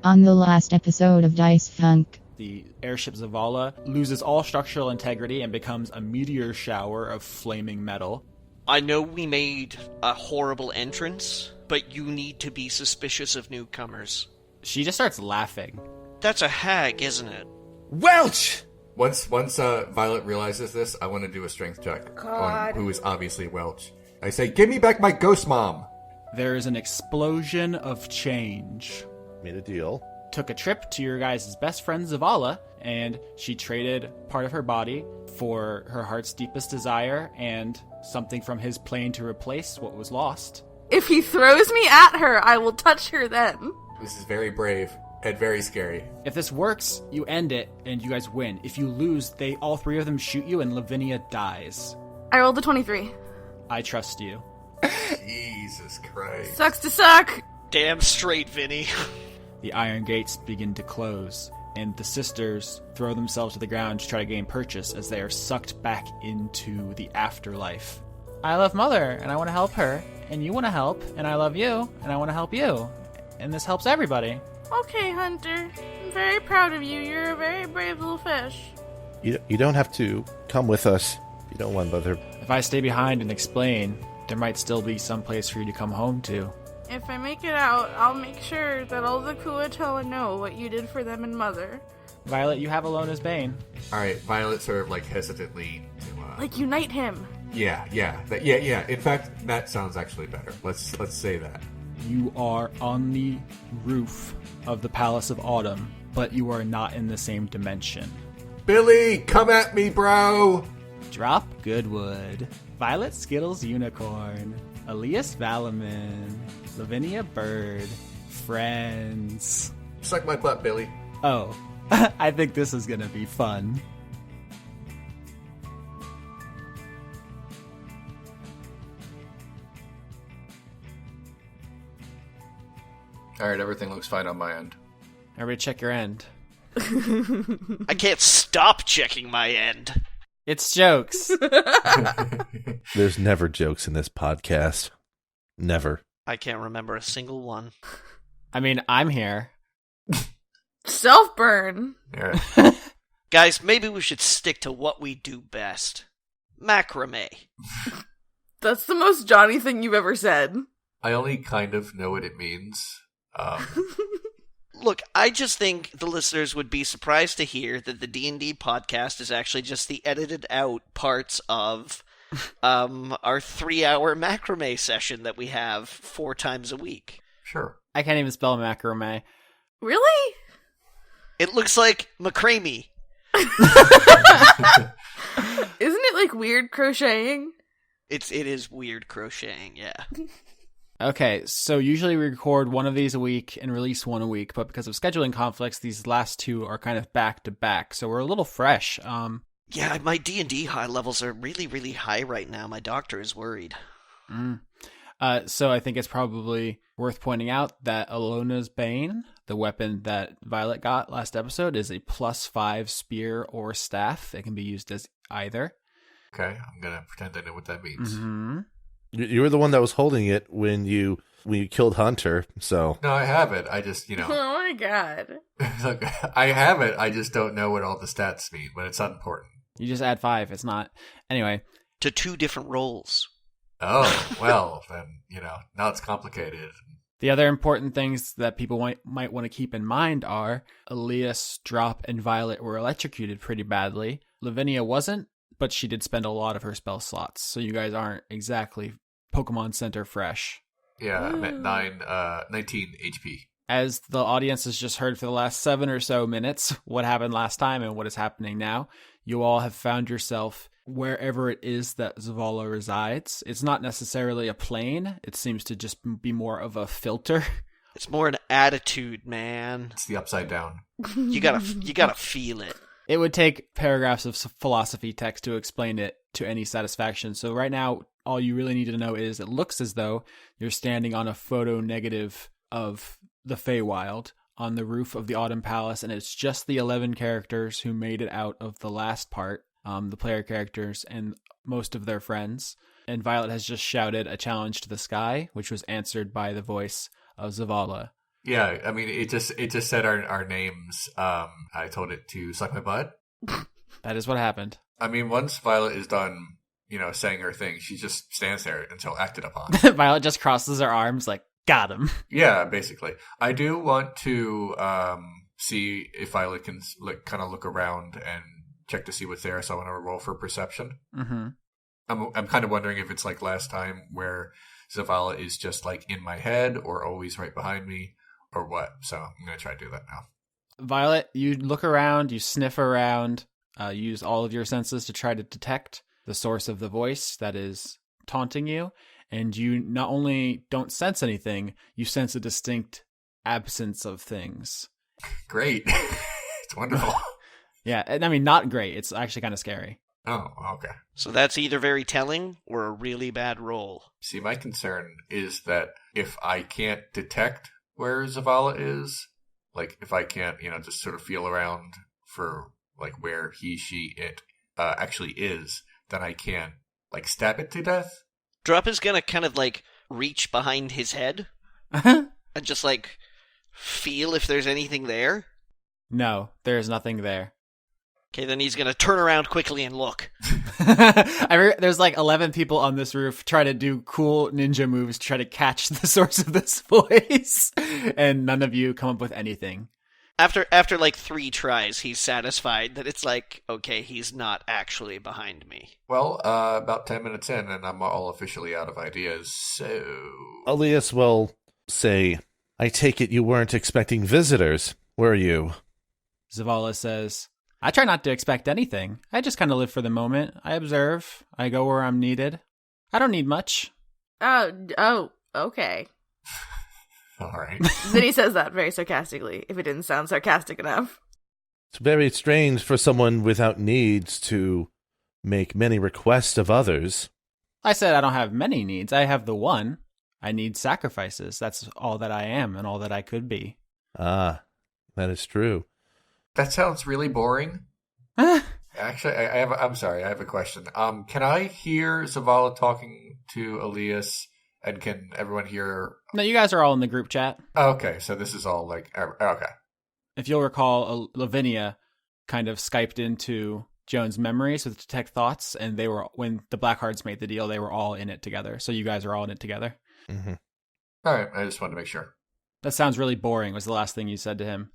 On the last episode of Dice Funk, the airship Zavala loses all structural integrity and becomes a meteor shower of flaming metal. I know we made a horrible entrance, but you need to be suspicious of newcomers. She just starts laughing. That's a hag, isn't it? Welch! Once Violet realizes this, I want to do a strength check on who is obviously Welch. I say, give me back my ghost mom! There is an explosion of change. Made a deal. Took a trip to your guys' best friend Zavala, and she traded part of her body for her heart's deepest desire and something from his plane to replace what was lost. If he throws me at her, I will touch her then. This is very brave and very scary. If this works, you end it and you guys win. If you lose, all three of them shoot you and Lavinia dies. I rolled a 23. I trust you. Jesus Christ. Sucks to suck! Damn straight, Vinny. The iron gates begin to close, and the sisters throw themselves to the ground to try to gain purchase as they are sucked back into the afterlife. I love Mother, and I want to help her, and you want to help, and I love you, and I want to help you. And this helps everybody. Okay, Hunter. I'm very proud of you. You're a very brave little fish. You don't have to come with us if you don't want, Mother. If I stay behind and explain, there might still be some place for you to come home to. If I make it out, I'll make sure that all the Kuatoa know what you did for them and Mother. Violet, you have Alona's Bane. Alright, Violet sort of like hesitantly to, Like, unite him. Yeah. In fact, that sounds actually better. Let's say that. You are on the roof of the Palace of Autumn, but you are not in the same dimension. Billy, come at me, bro! Drop Goodwood, Violet Skittles Unicorn, Alias Valaman, Lavinia Bird, Friends. Suck my butt, Billy. Oh, I think this is gonna be fun. Alright, everything looks fine on my end. Everybody check your end. I can't stop checking my end. It's jokes. There's never jokes in this podcast. Never. I can't remember a single one. I mean, I'm here. Self-burn. Alright. Guys, maybe we should stick to what we do best. Macrame. That's the most Johnny thing you've ever said. I only kind of know what it means. Look, I just think the listeners would be surprised to hear that the D&D podcast is actually just the edited out parts of our 3-hour macrame session that we have 4 times a week. Sure. I can't even spell macrame. Really? It looks like macrame. Isn't it like weird crocheting? It is weird crocheting, yeah. Okay, so usually we record one of these a week and release one a week, but because of scheduling conflicts, these last 2 are kind of back to back, so we're a little fresh. Yeah, my D&D high levels are really, really high right now. My doctor is worried. So I think it's probably worth pointing out that Alona's Bane, the weapon that Violet got last episode, is a +5 spear or staff. It can be used as either. Okay, I'm gonna pretend I know what that means. Mm-hmm. You were the one that was holding it when you killed Hunter, so... No, I have it. I just, Oh my god. Look, I have it. I just don't know what all the stats mean, but it's unimportant. You just add 5. It's not... Anyway. To 2 different roles. Oh, well, then, now it's complicated. The other important things that people might want to keep in mind are Alias, Drop, and Violet were electrocuted pretty badly. Lavinia wasn't, but she did spend a lot of her spell slots, so you guys aren't exactly Pokemon Center fresh. Yeah, I'm at 19 HP. As the audience has just heard for the last 7 or so minutes what happened last time and what is happening now, you all have found yourself wherever it is that Zavala resides. It's not necessarily a plane. It seems to just be more of a filter. It's more an attitude, man. It's the upside down. You gotta feel it. It would take paragraphs of philosophy text to explain it to any satisfaction. So right now, all you really need to know is it looks as though you're standing on a photo negative of the Feywild on the roof of the Autumn Palace, and it's just the 11 characters who made it out of the last part, the player characters and most of their friends. And Violet has just shouted a challenge to the sky, which was answered by the voice of Zavala. Yeah, I mean, it just said our names. I told it to suck my butt. That is what happened. I mean, once Violet is done, saying her thing, she just stands there until acted upon. Violet just crosses her arms like, got him. Yeah, basically. I do want to see if Violet can kind of look around and check to see what's there. So I want to roll for perception. Mm-hmm. I'm kind of wondering if it's like last time where Zavala is just like in my head or always right behind me or what. So I'm going to try to do that now. Violet, you look around, you sniff around, use all of your senses to try to detect the source of the voice that is taunting you. And you not only don't sense anything, you sense a distinct absence of things. Great. It's wonderful. Yeah, and I mean, not great. It's actually kind of scary. Oh, okay. So that's either very telling or a really bad roll. See, my concern is that if I can't detect where Zavala is, like if I can't, just sort of feel around for like where he, she, it actually is, then I can't like stab it to death. Drop is gonna kind of like reach behind his head and just like feel if there's anything there. No, there's nothing there. Okay, then he's gonna turn around quickly and look. There's like 11 people on this roof trying to do cool ninja moves to try to catch the source of this voice, and none of you come up with anything. After like 3 tries, he's satisfied that it's like, okay, he's not actually behind me. Well, about 10 minutes in, and I'm all officially out of ideas, so... Alias will say, I take it you weren't expecting visitors, were you? Zavala says, I try not to expect anything. I just kind of live for the moment. I observe. I go where I'm needed. I don't need much. Oh, okay. All right. Then he says that very sarcastically, if it didn't sound sarcastic enough. It's very strange for someone without needs to make many requests of others. I said I don't have many needs. I have the one. I need sacrifices. That's all that I am and all that I could be. Ah, that is true. That sounds really boring. Actually, I'm sorry, I have a question. Can I hear Zavala talking to Alias, and can everyone hear? No, you guys are all in the group chat. Okay, so this is all like okay. If you'll recall, Lavinia kind of Skyped into Joan's memories with Detect Thoughts, and they were, when the Blackhearts made the deal, they were all in it together. So you guys are all in it together. Mm-hmm. All right, I just wanted to make sure. That sounds really boring, was the last thing you said to him.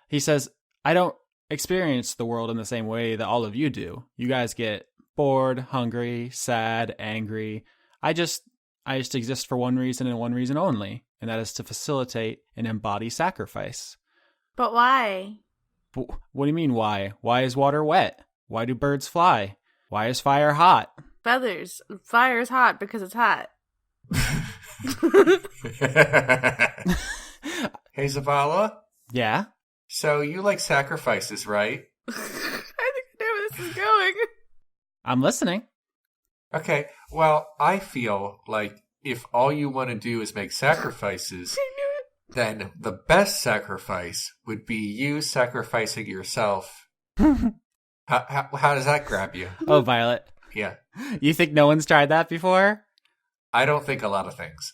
He says, I don't experience the world in the same way that all of you do. You guys get bored, hungry, sad, angry. I just exist for one reason and one reason only, and that is to facilitate and embody sacrifice. But why? What do you mean, why? Why is water wet? Why do birds fly? Why is fire hot? Feathers. Fire is hot because it's hot. Hey, Zavala? Yeah? So you like sacrifices, right? I think I know where this is going. I'm listening. Okay, well, I feel like if all you want to do is make sacrifices, I knew it. then the best sacrifice would be you sacrificing yourself. How does that grab you? Oh, Violet. Yeah. You think no one's tried that before? I don't think a lot of things.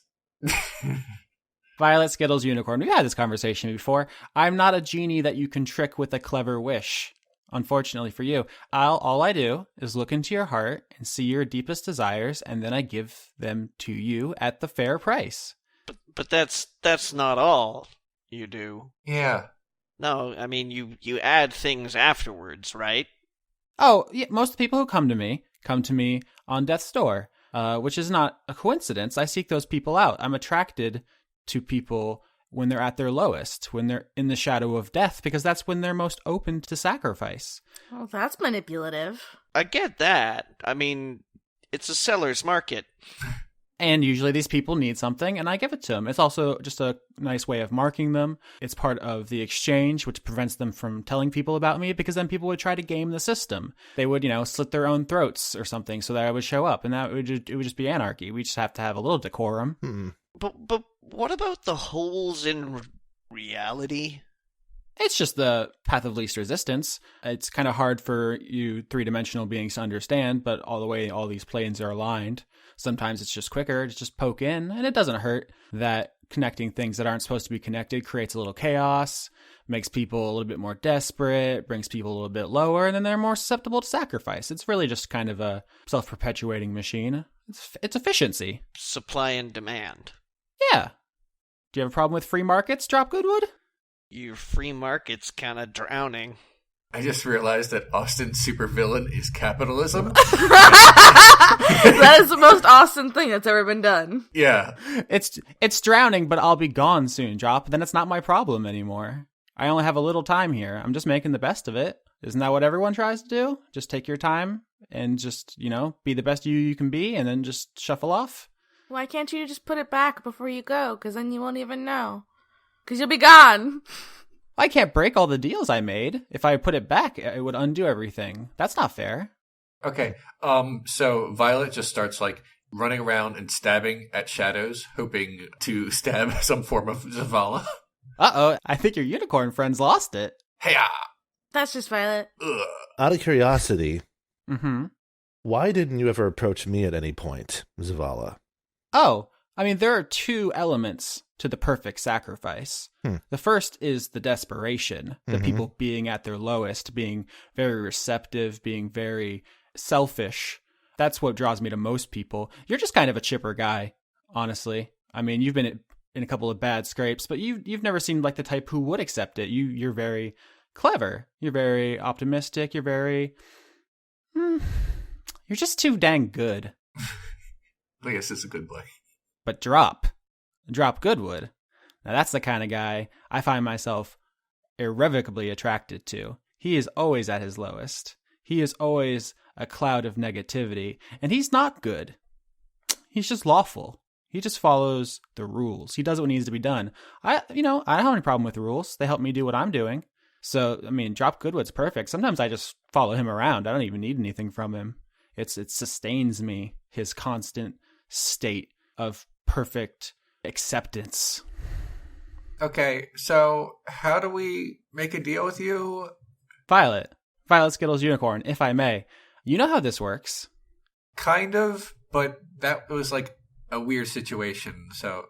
Violet, Skittles, Unicorn. We've had this conversation before. I'm not a genie that you can trick with a clever wish. Unfortunately for you, all I do is look into your heart and see your deepest desires, and then I give them to you at the fair price. But that's not all you do. Yeah. No, I mean, you add things afterwards, right? Oh, yeah, most people who come to me on death's door, which is not a coincidence. I seek those people out. I'm attracted to people when they're at their lowest, when they're in the shadow of death, because that's when they're most open to sacrifice. Well, that's manipulative. I get that. I mean, it's a seller's market. And usually these people need something, and I give it to them. It's also just a nice way of marking them. It's part of the exchange, which prevents them from telling people about me, because then people would try to game the system. They would, slit their own throats or something so that I would show up, and it would just be anarchy. We just have to have a little decorum. But what about the holes in reality? It's just the path of least resistance. It's kind of hard for you three-dimensional beings to understand, but all the way all these planes are aligned. Sometimes it's just quicker to just poke in, and it doesn't hurt that connecting things that aren't supposed to be connected creates a little chaos, makes people a little bit more desperate, brings people a little bit lower, and then they're more susceptible to sacrifice. It's really just kind of a self-perpetuating machine. It's efficiency. Supply and demand. Yeah. Do you have a problem with free markets, Drop Goodwood? Your free market's kind of drowning. I just realized that Austin's supervillain is capitalism. That is the most Austin thing that's ever been done. Yeah. It's drowning, but I'll be gone soon, Drop. Then it's not my problem anymore. I only have a little time here. I'm just making the best of it. Isn't that what everyone tries to do? Just take your time and just, be the best you can be and then just shuffle off? Why can't you just put it back before you go? Because then you won't even know. Because you'll be gone. I can't break all the deals I made. If I put it back, it would undo everything. That's not fair. Okay. So Violet just starts running around and stabbing at shadows, hoping to stab some form of Zavala. Uh-oh, I think your unicorn friends lost it. Hey-ya! That's just Violet. Ugh. Out of curiosity, Mm-hmm. why didn't you ever approach me at any point, Zavala? Oh, there are two elements to the perfect sacrifice. The first is the desperation, the people being at their lowest, being very receptive, being very selfish. That's what draws me to most people. You're just kind of a chipper guy, honestly. You've been in a couple of bad scrapes, but you've never seemed like the type who would accept it. You're very clever. You're very optimistic. You're very... you're just too dang good. Alias is a good boy. But Drop Goodwood, now that's the kind of guy I find myself irrevocably attracted to. He is always at his lowest. He is always a cloud of negativity, and he's not good. He's just lawful. He just follows the rules. He does what needs to be done. I don't have any problem with rules. They help me do what I'm doing. So, Drop Goodwood's perfect. Sometimes I just follow him around. I don't even need anything from him. It sustains me, his constant state of perfect acceptance. Okay, so how do we make a deal with you? Violet Skittles Unicorn, if I may. You know how this works. Kind of, but that was a weird situation, so...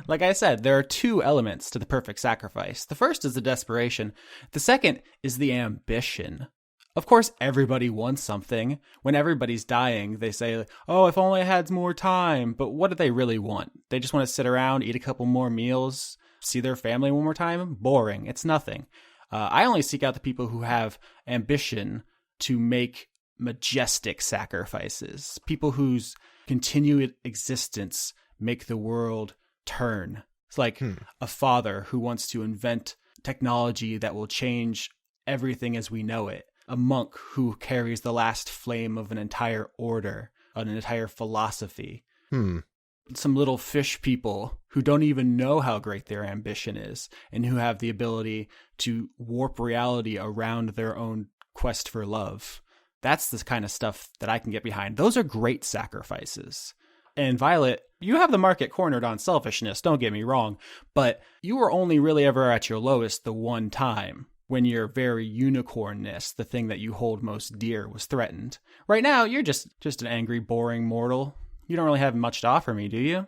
Like I said, there are two elements to the perfect sacrifice. The first is the desperation. The second is the ambition. Of course, everybody wants something. When everybody's dying, they say, oh, if only I had more time. But what do they really want? They just want to sit around, eat a couple more meals, see their family one more time? Boring. It's nothing. I only seek out the people who have ambition to make majestic sacrifices. People whose continued existence make the world turn. It's like a father who wants to invent technology that will change everything as we know it. A monk who carries the last flame of an entire order, an entire philosophy. Some little fish people who don't even know how great their ambition is and who have the ability to warp reality around their own quest for love. That's the kind of stuff that I can get behind. Those are great sacrifices. And Violet, you have the market cornered on selfishness, don't get me wrong, but you were only really ever at your lowest the one time. When your very unicornness, the thing that you hold most dear, was threatened. Right now, you're just an angry, boring mortal. You don't really have much to offer me, do you?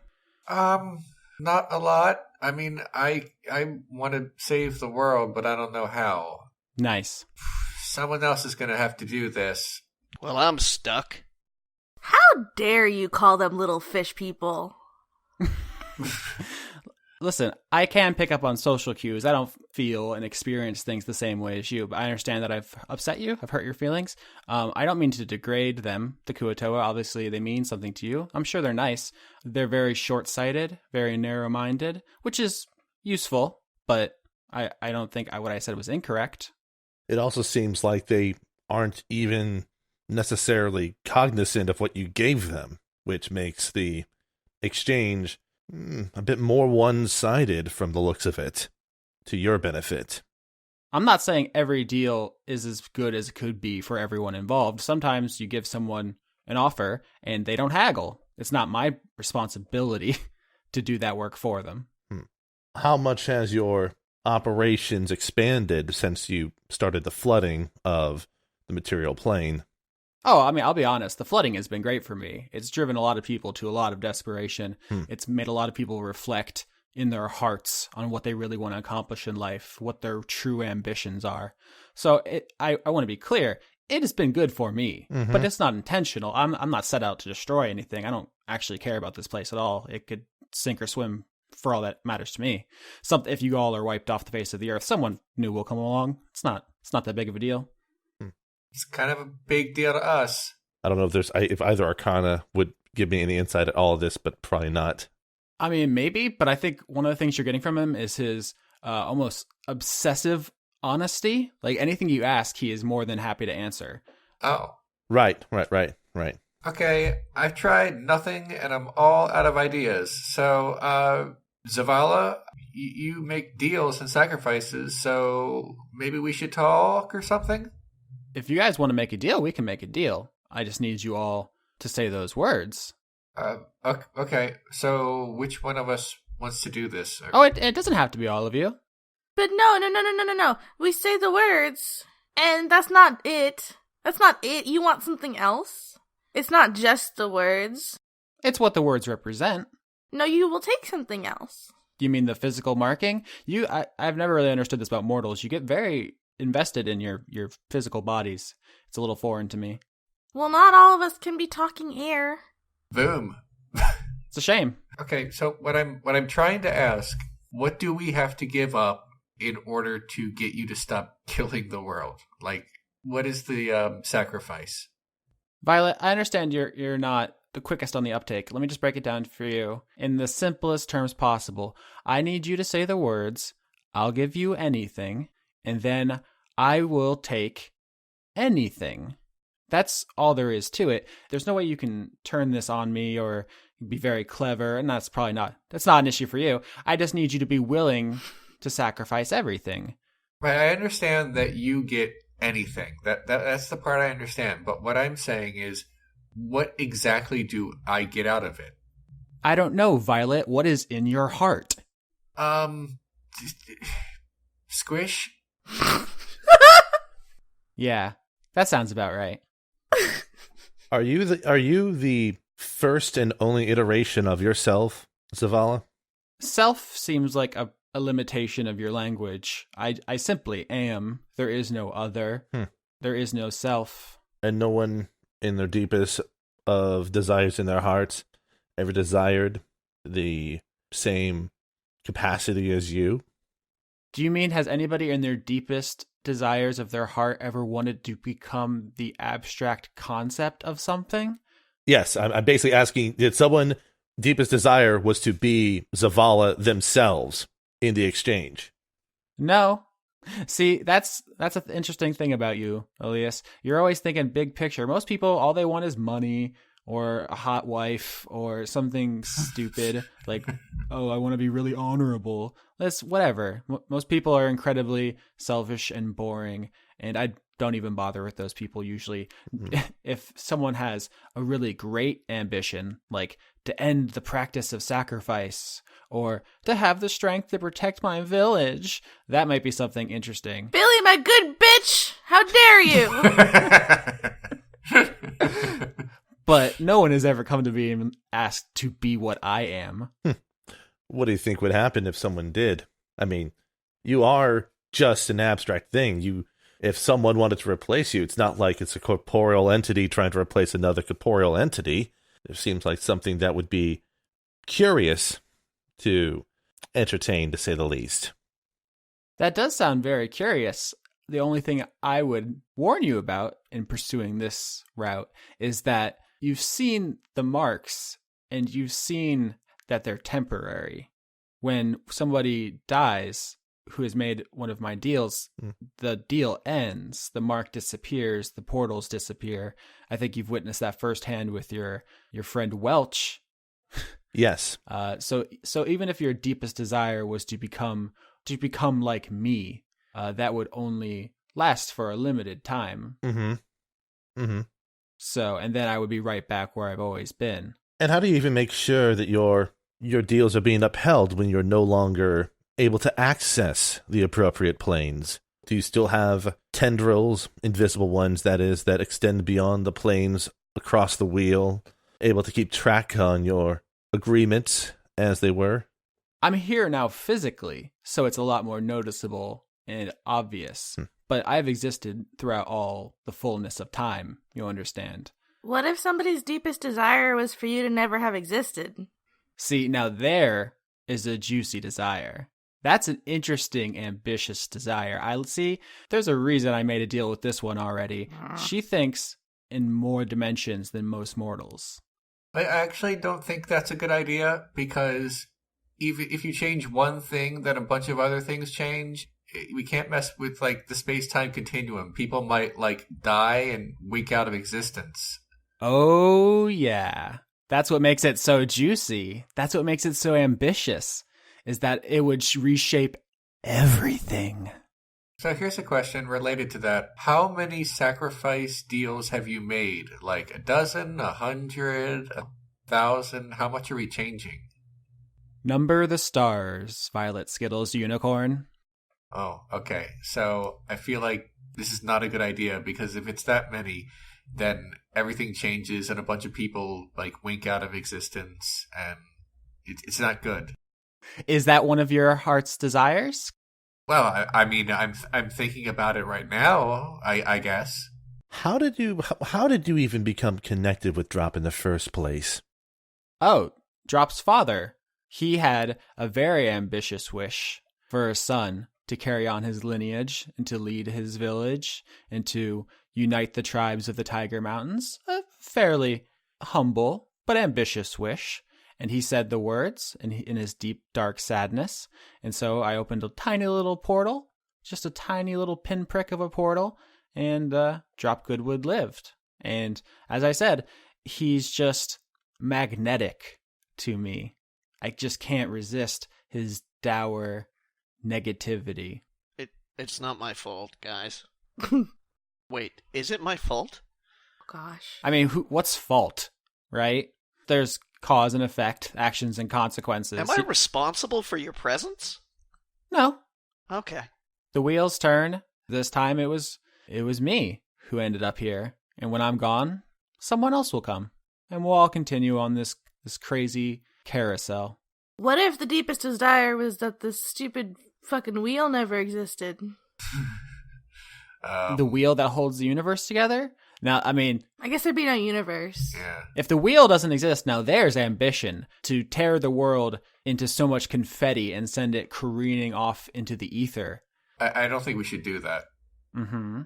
Not a lot. I want to save the world, but I don't know how. Nice. Someone else is going to have to do this. Well, I'm stuck. How dare you call them little fish people? Listen, I can pick up on social cues. I don't feel and experience things the same way as you, but I understand that I've upset you. I've hurt your feelings. I don't mean to degrade them, the Kuatoa. Obviously, they mean something to you. I'm sure they're nice. They're very short-sighted, very narrow-minded, which is useful, but I don't think what I said was incorrect. It also seems like they aren't even necessarily cognizant of what you gave them, which makes the exchange a bit more one-sided from the looks of it, to your benefit. I'm not saying every deal is as good as it could be for everyone involved. Sometimes you give someone an offer and they don't haggle. It's not my responsibility to do that work for them. How much has your operations expanded since you started the flooding of the material plane? Oh, I mean, I'll be honest. The flooding has been great for me. It's driven a lot of people to a lot of desperation. It's made a lot of people reflect in their hearts on what they really want to accomplish in life, what their true ambitions are. So I want to be clear. It has been good for me, but it's not intentional. I'm not set out to destroy anything. I don't actually care about this place at all. It could sink or swim for all that matters to me. If you all are wiped off the face of the earth, someone new will come along. It's not that big of a deal. It's kind of a big deal to us. I don't know if either Arcana would give me any insight at all of this, but probably not. I mean, maybe, but I think one of the things you're getting from him is his almost obsessive honesty. Like anything you ask, he is more than happy to answer. Oh. Right. Okay, I've tried nothing and I'm all out of ideas. So, Zavala, you make deals and sacrifices, so maybe we should talk or something? If you guys want to make a deal, we can make a deal. I just need you all to say those words. Okay, so which one of us wants to do this? Oh, it doesn't have to be all of you. But no. We say the words, and that's not it. That's not it. You want something else? It's not just the words. It's what the words represent. No, you will take something else. You mean the physical marking? I've never really understood this about mortals. You get very invested in your physical bodies. It's a little foreign to me. Well, not all of us can be talking air. Boom. It's a shame. Okay, so what I'm trying to ask, what do we have to give up in order to get you to stop killing the world? Like, what is the sacrifice? Violet, I understand you're not the quickest on the uptake. Let me just break it down for you in the simplest terms possible. I need you to say the words, I'll give you anything, and then I will take anything. That's all there is to it. There's no way you can turn this on me or be very clever, and that's not an issue for you. I just need you to be willing to sacrifice everything. Right, I understand that you get anything. That's the part I understand. But what I'm saying is, what exactly do I get out of it? I don't know, Violet. What is in your heart? Squish? Yeah, that sounds about right. Are you the first and only iteration of yourself, Zavala? Self seems like a limitation of your language. I simply am. There is no other. There is no self. And no one in their deepest of desires in their hearts ever desired the same capacity as you? Do you mean, has anybody in their deepest desires of their heart ever wanted to become the abstract concept of something? Yes, I'm basically asking, did someone deepest desire was to be Zavala themselves in the exchange? No. See, that's an interesting thing about you, Alias. You're always thinking big picture. Most people, all they want is money or a hot wife or something stupid like, oh, I want to be really honorable. That's whatever. Most people are incredibly selfish and boring, and I don't even bother with those people usually. If someone has a really great ambition, like to end the practice of sacrifice or to have the strength to protect my village, that might be something interesting. Billy, my good bitch! How dare you! But no one has ever come to me and asked to be what I am. What do you think would happen if someone did? I mean, you are just an abstract thing. If someone wanted to replace you, it's not like it's a corporeal entity trying to replace another corporeal entity. It seems like something that would be curious to entertain, to say the least. That does sound very curious. The only thing I would warn you about in pursuing this route is that you've seen the marks and you've seen that they're temporary. When somebody dies who has made one of my deals, the deal ends, the mark disappears, the portals disappear. I think you've witnessed that firsthand with your friend Welch. Yes. So even if your deepest desire was to become like me, that would only last for a limited time. So, and then I would be right back where I've always been. And how do you even make sure that your deals are being upheld when you're no longer able to access the appropriate planes Do you still have tendrils, invisible ones, that is, that extend beyond the planes across the wheel, able to keep track on your agreements as they were? I'm here now physically, so it's a lot more noticeable and obvious. But I've existed throughout all the fullness of time, you understand. What if somebody's deepest desire was for you to never have existed? See, now there is a juicy desire. That's an interesting, ambitious desire. I see. There's a reason I made a deal with this one already. She thinks in more dimensions than most mortals. I actually don't think that's a good idea, because if you change one thing, then a bunch of other things change. We can't mess with, like, the space-time continuum. People might, like, die and wink out of existence. Oh, yeah. That's what makes it so juicy. That's what makes it so ambitious, is that it would reshape everything. So here's a question related to that. How many sacrifice deals have you made? Like a dozen, 100, 1,000? How much are we changing? Number the stars, Violet Skittles Unicorn. Oh, okay. So I feel like this is not a good idea, because if it's that many, then everything changes and a bunch of people, like, wink out of existence, and it's not good. Is that one of your heart's desires? Well, I mean, I'm thinking about it right now, I guess. How did you even become connected with Drop in the first place? Oh, Drop's father. He had a very ambitious wish for a son to carry on his lineage and to lead his village and to unite the tribes of the Tiger Mountains. A fairly humble but ambitious wish. And he said the words in his deep, dark sadness. And so I opened a tiny little portal, just a tiny little pinprick of a portal, and Drop Goodwood lived. And as I said, he's just magnetic to me. I just can't resist his dour negativity. It's not my fault, guys. Wait, is it my fault? Gosh. I mean, what's fault, right? There's cause and effect, actions and consequences. Am I responsible for your presence? No. Okay. The wheels turn. This time it was me who ended up here. And when I'm gone, someone else will come. And we'll all continue on this crazy carousel. What if the deepest desire was that this stupid fucking wheel never existed? The wheel that holds the universe together? Now, I mean, I guess there'd be no universe. Yeah. If the wheel doesn't exist, now there's ambition to tear the world into so much confetti and send it careening off into the ether. I don't think we should do that. Mm-hmm.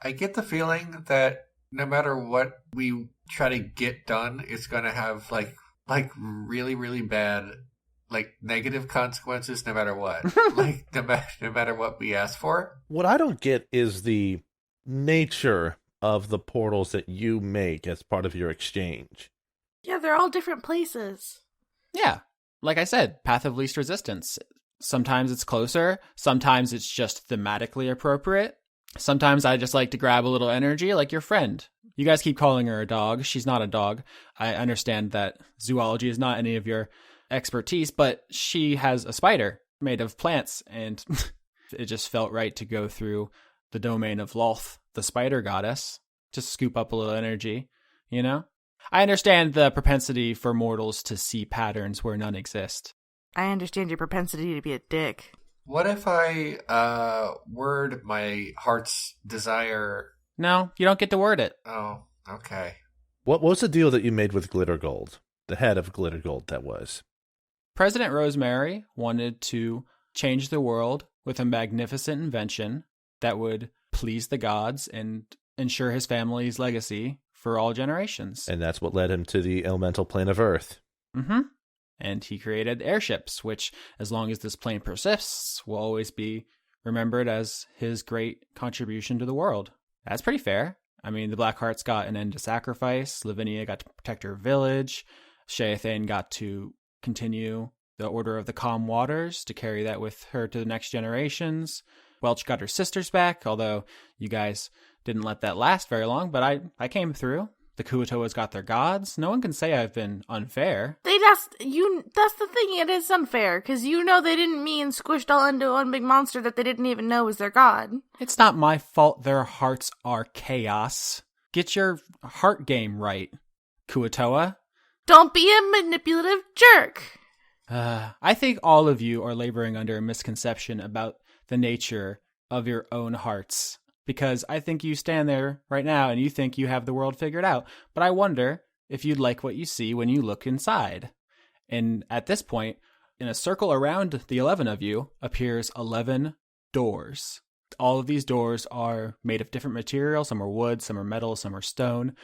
I get the feeling that no matter what we try to get done, it's going to have like really, really bad, like, negative consequences no matter what. Like, no matter what we ask for. What I don't get is the nature of the portals that you make as part of your exchange. Yeah, they're all different places. Yeah. Like I said, path of least resistance. Sometimes it's closer. Sometimes it's just thematically appropriate. Sometimes I just like to grab a little energy, like your friend. You guys keep calling her a dog. She's not a dog. I understand that zoology is not any of your expertise, but she has a spider made of plants, and it just felt right to go through the domain of Lolth, the spider goddess, to scoop up a little energy, you know? I understand the propensity for mortals to see patterns where none exist. I understand your propensity to be a dick. What if I word my heart's desire? No, you don't get to word it. Oh, okay. What was the deal that you made with Glitter Gold? The head of Glitter Gold, that was. President Rosemary wanted to change the world with a magnificent invention that would please the gods and ensure his family's legacy for all generations. And that's what led him to the elemental plane of Earth. Mm-hmm. And he created airships, which, as long as this plane persists, will always be remembered as his great contribution to the world. That's pretty fair. I mean, the Blackhearts got an end to sacrifice. Lavinia got to protect her village. Sheathane got to continue the Order of the Calm Waters to carry that with her to the next generations. Welch got her sisters back, although you guys didn't let that last very long, but I came through. The Kuatoas got their gods. No one can say I've been unfair. They'd That's the thing. It is unfair because they didn't mean squished all into one big monster that they didn't even know was their god. It's not my fault their hearts are chaos. Get your heart game right, Kuatoa. Don't be a manipulative jerk. I think all of you are laboring under a misconception about the nature of your own hearts. Because I think you stand there right now and you think you have the world figured out. But I wonder if you'd like what you see when you look inside. And at this point, in a circle around the 11 of you appears 11 doors. All of these doors are made of different materials. Some are wood, some are metal, some are stone.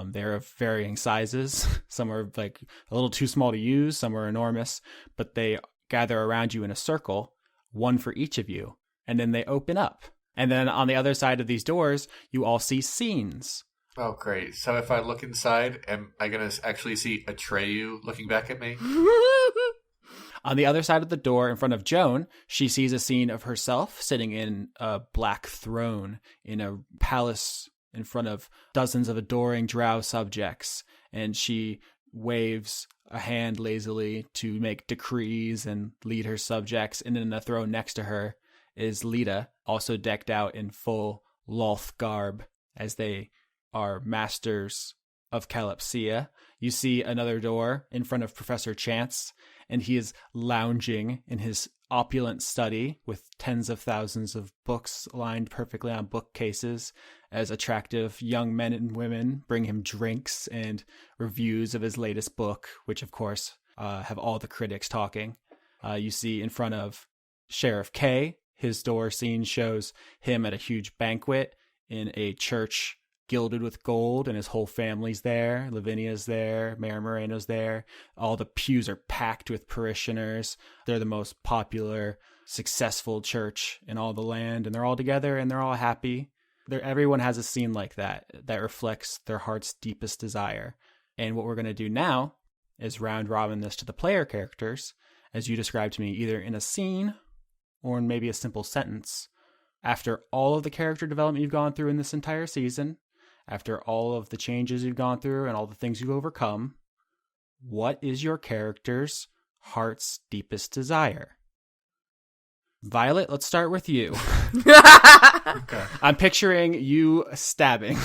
They're of varying sizes. Some are like a little too small to use. Some are enormous. But they gather around you in a circle, one for each of you. And then they open up. And then on the other side of these doors, you all see scenes. Oh, great. So if I look inside, am I going to actually see Atreyu looking back at me? On the other side of the door in front of Joan, she sees a scene of herself sitting in a black throne in a palace in front of dozens of adoring drow subjects. And she waves a hand lazily to make decrees and lead her subjects. And in the throne next to her is Lita, also decked out in full Lolth garb, as they are masters of Calypsia. You see another door in front of Professor Chance, and he is lounging in his opulent study with tens of thousands of books lined perfectly on bookcases as attractive young men and women bring him drinks and reviews of his latest book, which of course have all the critics talking. You see in front of Sheriff K, his door scene shows him at a huge banquet in a church gilded with gold, and his whole family's there. Lavinia's there. Mayor Moreno's there. All the pews are packed with parishioners. They're the most popular, successful church in all the land, and they're all together, and they're all happy. Everyone has a scene like that reflects their heart's deepest desire. And what we're going to do now is round robin this to the player characters, as you described to me, either in a scene or in maybe a simple sentence. After all of the character development you've gone through in this entire season, after all of the changes you've gone through and all the things you've overcome, what is your character's heart's deepest desire? Violet, let's start with you. Okay. I'm picturing you stabbing,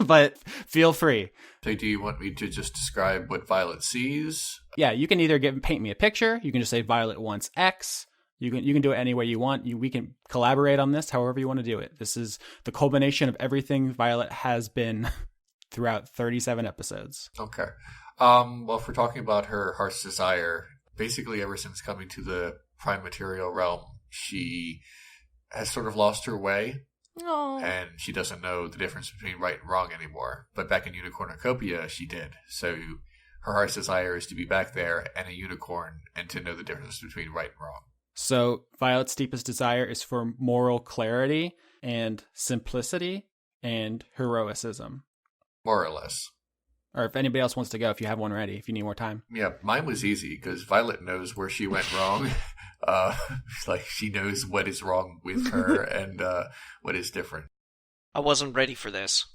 but feel free. So do you want me to just describe what Violet sees? Yeah, you can either paint me a picture. You can just say Violet wants X. You can do it any way you want. We can collaborate on this however you want to do it. This is the culmination of everything Violet has been throughout 37 episodes. Okay. Well, if we're talking about her heart's desire, basically ever since coming to the prime material realm, she has sort of lost her way. Oh. And she doesn't know the difference between right and wrong anymore. But back in Unicornucopia, she did. So her heart's desire is to be back there and a unicorn and to know the difference between right and wrong. So Violet's deepest desire is for moral clarity and simplicity and heroicism. More or less. Or if anybody else wants to go, if you have one ready, if you need more time. Yeah, mine was easy because Violet knows where she went wrong. Like she knows what is wrong with her and what is different. I wasn't ready for this.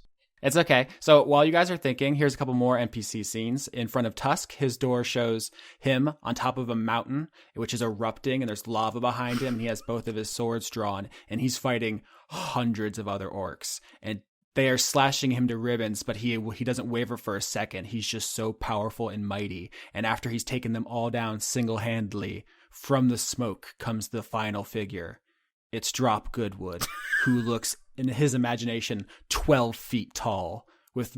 It's okay. So while you guys are thinking, here's a couple more NPC scenes. In front of Tusk, his door shows him on top of a mountain, which is erupting, and there's lava behind him. He has both of his swords drawn, and he's fighting hundreds of other orcs. And they are slashing him to ribbons, but he doesn't waver for a second. He's just so powerful and mighty. And after he's taken them all down single-handedly, from the smoke comes the final figure. It's Drop Goodwood, who looks, in his imagination, 12 feet tall, with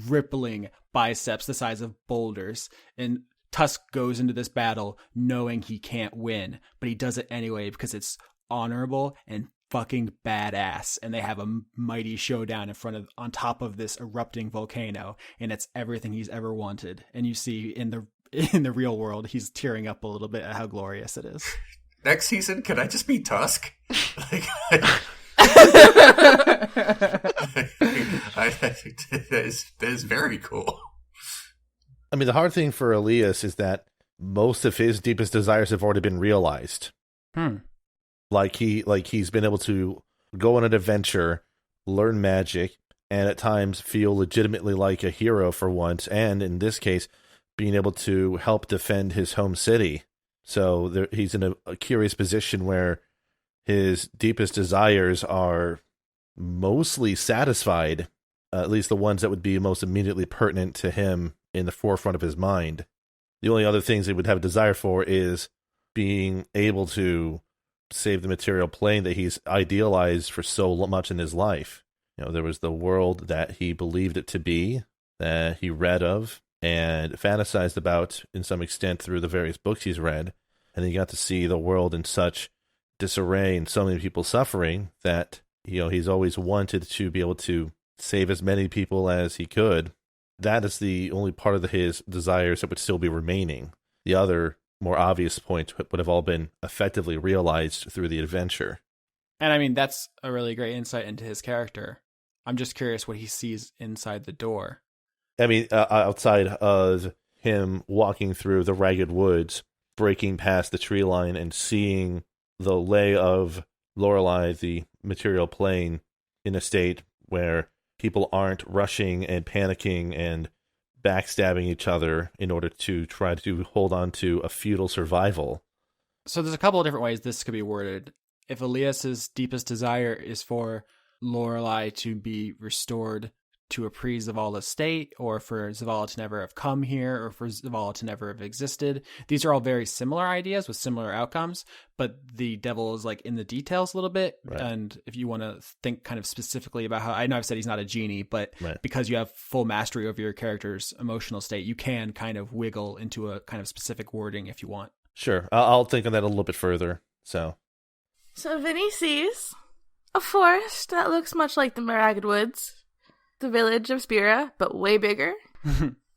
rippling biceps the size of boulders. And Tusk goes into this battle knowing he can't win, but he does it anyway because it's honorable and fucking badass. And they have a mighty showdown on top of this erupting volcano, and it's everything he's ever wanted. And you see in the real world, he's tearing up a little bit at how glorious it is. Next season, can I just be Tusk? Like, that is very cool. I mean, the hard thing for Alias is that most of his deepest desires have already been realized. Like he's been able to go on an adventure, learn magic, and at times feel legitimately like a hero for once, and in this case, being able to help defend his home city. So he's in a curious position where his deepest desires are mostly satisfied, at least the ones that would be most immediately pertinent to him in the forefront of his mind. The only other things he would have a desire for is being able to save the material plane that he's idealized for so much in his life. There was the world that he believed it to be, that he read of and fantasized about in some extent through the various books he's read. And then he got to see the world in such disarray and so many people suffering that, he's always wanted to be able to save as many people as he could. That is the only part of his desires that would still be remaining. The other more obvious points would have all been effectively realized through the adventure. And I mean, that's a really great insight into his character. I'm just curious what he sees inside the door. I mean, outside of him walking through the ragged woods, breaking past the tree line and seeing the lay of Lorelei, the material plane, in a state where people aren't rushing and panicking and backstabbing each other in order to try to hold on to a futile survival. So there's a couple of different ways this could be worded. If Elias's deepest desire is for Lorelei to be restored to a pre-Zavala state, or for Zavala to never have come here, or for Zavala to never have existed. These are all very similar ideas with similar outcomes, but the devil is like in the details a little bit. Right. And if you want to think kind of specifically about how, I know I've said he's not a genie, but right. because you have full mastery over your character's emotional state, you can kind of wiggle into a kind of specific wording if you want. Sure. I'll think on that a little bit further. So Vinny sees a forest that looks much like the Ragged Woods. The village of Spira, but way bigger.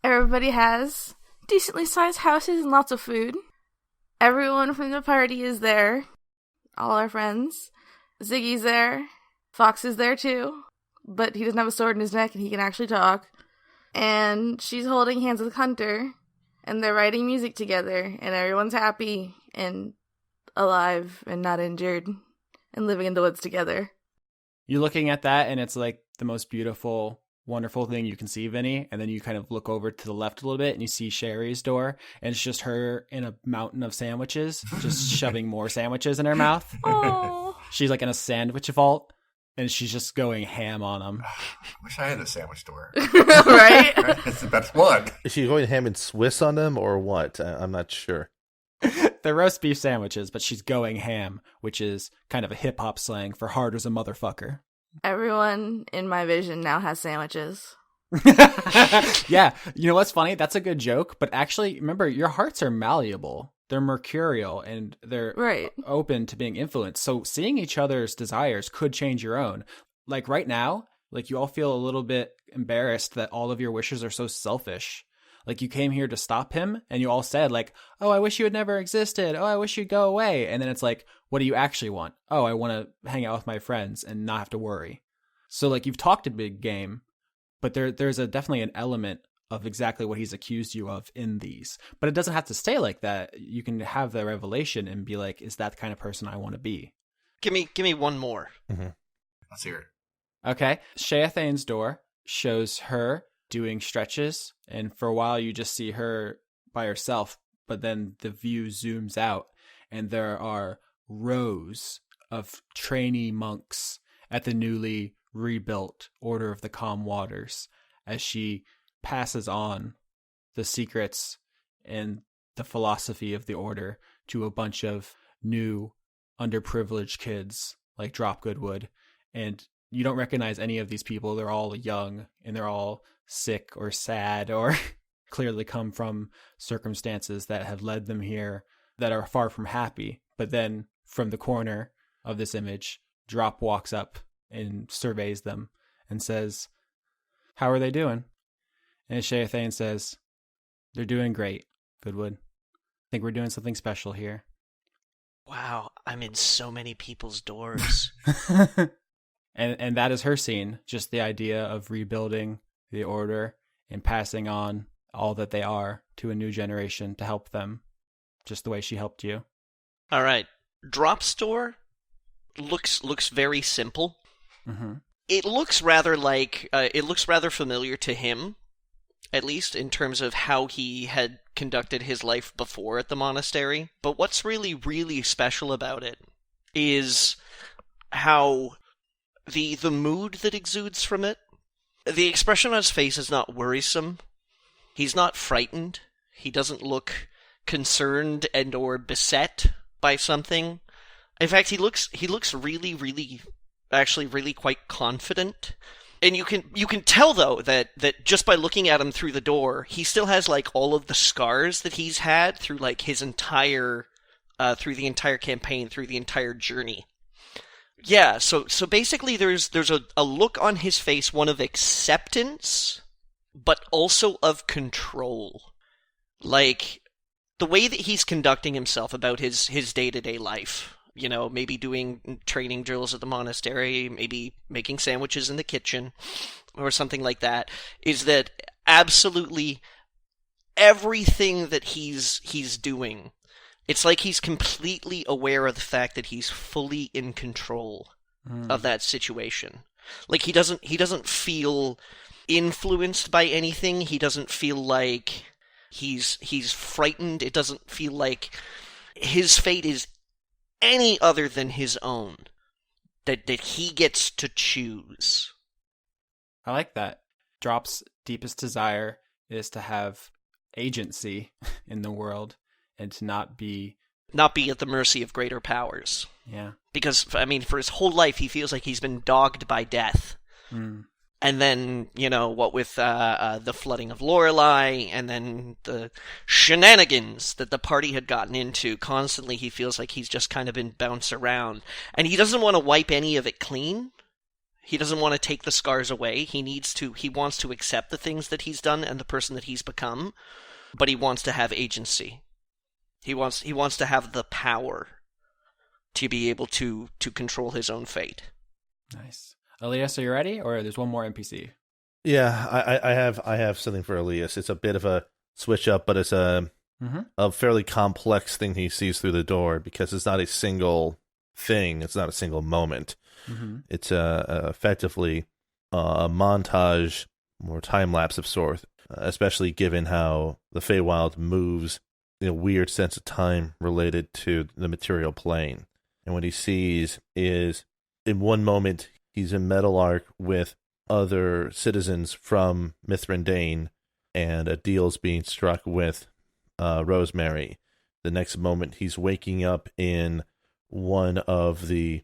Everybody has decently sized houses and lots of food. Everyone from the party is there. All our friends. Ziggy's there. Fox is there too. But he doesn't have a sword in his neck and he can actually talk. And she's holding hands with Hunter. And they're writing music together. And everyone's happy and alive and not injured. And living in the woods together. You're looking at that and it's like the most beautiful, wonderful thing you can see, Vinny. And then you kind of look over to the left a little bit and you see Sherry's door. And it's just her in a mountain of sandwiches, just shoving more sandwiches in her mouth. Oh. She's like in a sandwich vault and she's just going ham on them. I wish I had a sandwich door. Right? That's the best one. is she going ham and Swiss on them or what? I'm not sure. They're roast beef sandwiches, but she's going ham, which is kind of a hip-hop slang for hard as a motherfucker. Everyone in my vision now has sandwiches. Yeah, you know what's funny? That's a good joke, but actually, remember, your hearts are malleable. They're mercurial, and they're Right. open to being influenced. So seeing each other's desires could change your own. Like right now, like you all feel a little bit embarrassed that all of your wishes are so selfish. Like you came here to stop him and you all said like, oh, I wish you had never existed. Oh, I wish you'd go away. And then it's like, what do you actually want? Oh, I want to hang out with my friends and not have to worry. So like you've talked a big game, but there's definitely an element of exactly what he's accused you of in these. But it doesn't have to stay like that. You can have the revelation and be like, is that the kind of person I want to be? Give me one more. Mm-hmm. Let's hear it. Okay. Sheathane's door shows her doing stretches, and for a while you just see her by herself, but then the view zooms out and there are rows of trainee monks at the newly rebuilt Order of the Calm Waters as she passes on the secrets and the philosophy of the order to a bunch of new underprivileged kids like Drop Goodwood. And you don't recognize any of these people. They're all young and they're all sick or sad or clearly come from circumstances that have led them here that are far from happy. But then from the corner of this image, Drop walks up and surveys them and says, how are they doing? And Sheathane says, they're doing great, Goodwood. I think we're doing something special here. Wow, I'm in so many people's doors. And that is her scene, just the idea of rebuilding the order and passing on all that they are to a new generation to help them, just the way she helped you. All right. Drop store looks very simple. Mm-hmm. It looks rather like it looks rather familiar to him. at least in terms of how he had conducted his life before at the monastery. But what's really, really special about it is how the mood that exudes from it. The expression on his face is not worrisome. He's not frightened. He doesn't look concerned and or beset by something. In fact, he looks really, really, actually really quite confident. And you can tell, though, that just by looking at him through the door, he still has, like, all of the scars that he's had through, like, his entire, through the entire campaign, through the entire journey. Yeah, so basically there's a look on his face, one of acceptance, but also of control. Like, the way that he's conducting himself about his day-to-day life. You know, maybe doing training drills at the monastery, maybe making sandwiches in the kitchen, or something like that, is that absolutely everything that he's doing, it's like he's completely aware of the fact that he's fully in control of that situation. Like, he doesn't feel influenced by anything. He doesn't feel like he's frightened. It doesn't feel like his fate is any other than his own, that he gets to choose. I like that. Drop's deepest desire is to have agency in the world and to not be at the mercy of greater powers. Yeah. Because, I mean, for his whole life, he feels like he's been dogged by death. And then, you know, what with the flooding of Lorelei, and then the shenanigans that the party had gotten into, constantly he feels like he's just kind of been bounced around. And he doesn't want to wipe any of it clean. He doesn't want to take the scars away. He wants to accept the things that he's done and the person that he's become, but he wants to have agency. He wants to have the power to be able to control his own fate. Nice. Alias, are you ready? Or there's one more NPC? Yeah, I have something for Alias. It's a bit of a switch up, but it's a fairly complex thing he sees through the door, because it's not a single thing. It's not a single moment. It's effectively a montage or time lapse of sorts, especially given how the Feywild moves in a weird sense of time related to the material plane. And what he sees is, in one moment, he's in Meadowlark with other citizens from Mithrandain, and a deal's being struck with Rosemary. The next moment, he's waking up in one of the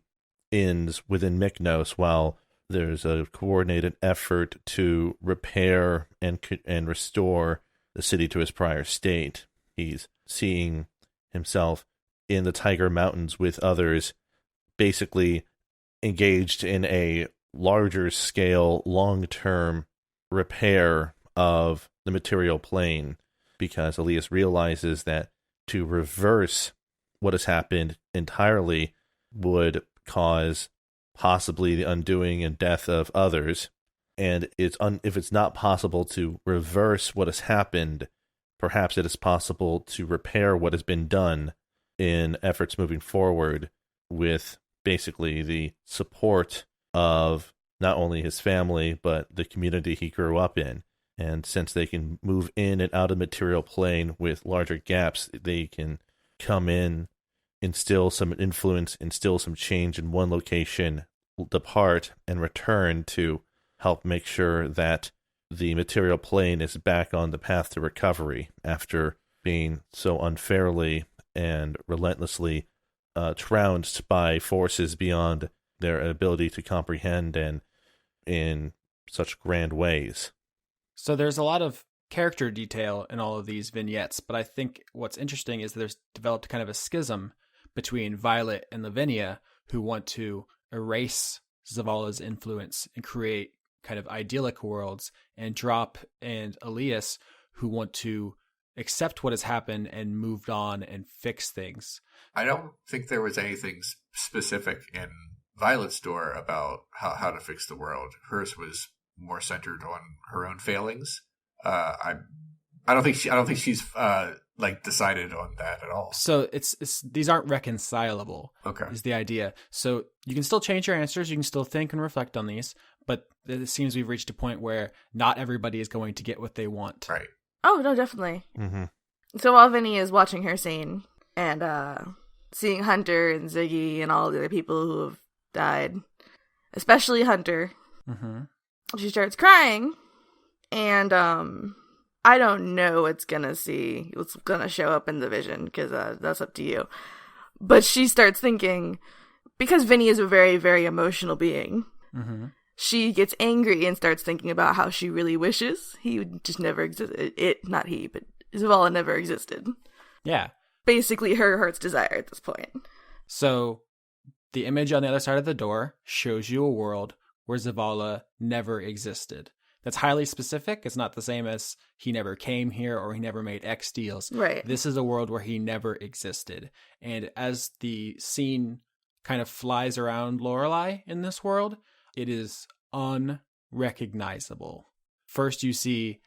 inns within Mykonos while there's a coordinated effort to repair and restore the city to its prior state. He's seeing himself in the Tiger Mountains with others, basically engaged in a larger scale, long-term repair of the material plane, because Alias realizes that to reverse what has happened entirely would cause possibly the undoing and death of others. And if it's not possible to reverse what has happened, perhaps it is possible to repair what has been done in efforts moving forward, with basically the support of not only his family, but the community he grew up in. And since they can move in and out of material plane with larger gaps, they can come in, instill some influence, instill some change in one location, depart, and return to help make sure that the material plane is back on the path to recovery after being so unfairly and relentlessly trounced by forces beyond their ability to comprehend, and in such grand ways. So there's a lot of character detail in all of these vignettes, but I think what's interesting is there's developed kind of a schism between Violet and Lavinia, who want to erase Zavala's influence and create kind of idyllic worlds, and Drop and Alias, who want to accept what has happened and moved on and fix things. I don't think there was anything specific in Violet's door about how to fix the world. Hers was more centered on her own failings. I don't think she's like decided on that at all. So it's these aren't reconcilable. Okay, is the idea. So you can still change your answers. You can still think and reflect on these, but it seems we've reached a point where not everybody is going to get what they want. Right. Oh, no, definitely. Mm-hmm. So while Vinny is watching her scene and seeing Hunter and Ziggy and all the other people who have died, especially Hunter, she starts crying, and I don't know what's gonna show up in the vision, because that's up to you. But she starts thinking, because Vinny is a very, very emotional being, she gets angry and starts thinking about how she really wishes he would just never existed. Not he, but Zavala never existed. Yeah. Basically her heart's desire at this point. So the image on the other side of the door shows you a world where Zavala never existed. That's highly specific. It's not the same as he never came here or he never made X deals. Right. This is a world where he never existed. And as the scene kind of flies around Lorelei in this world, it is unrecognizable. First, you see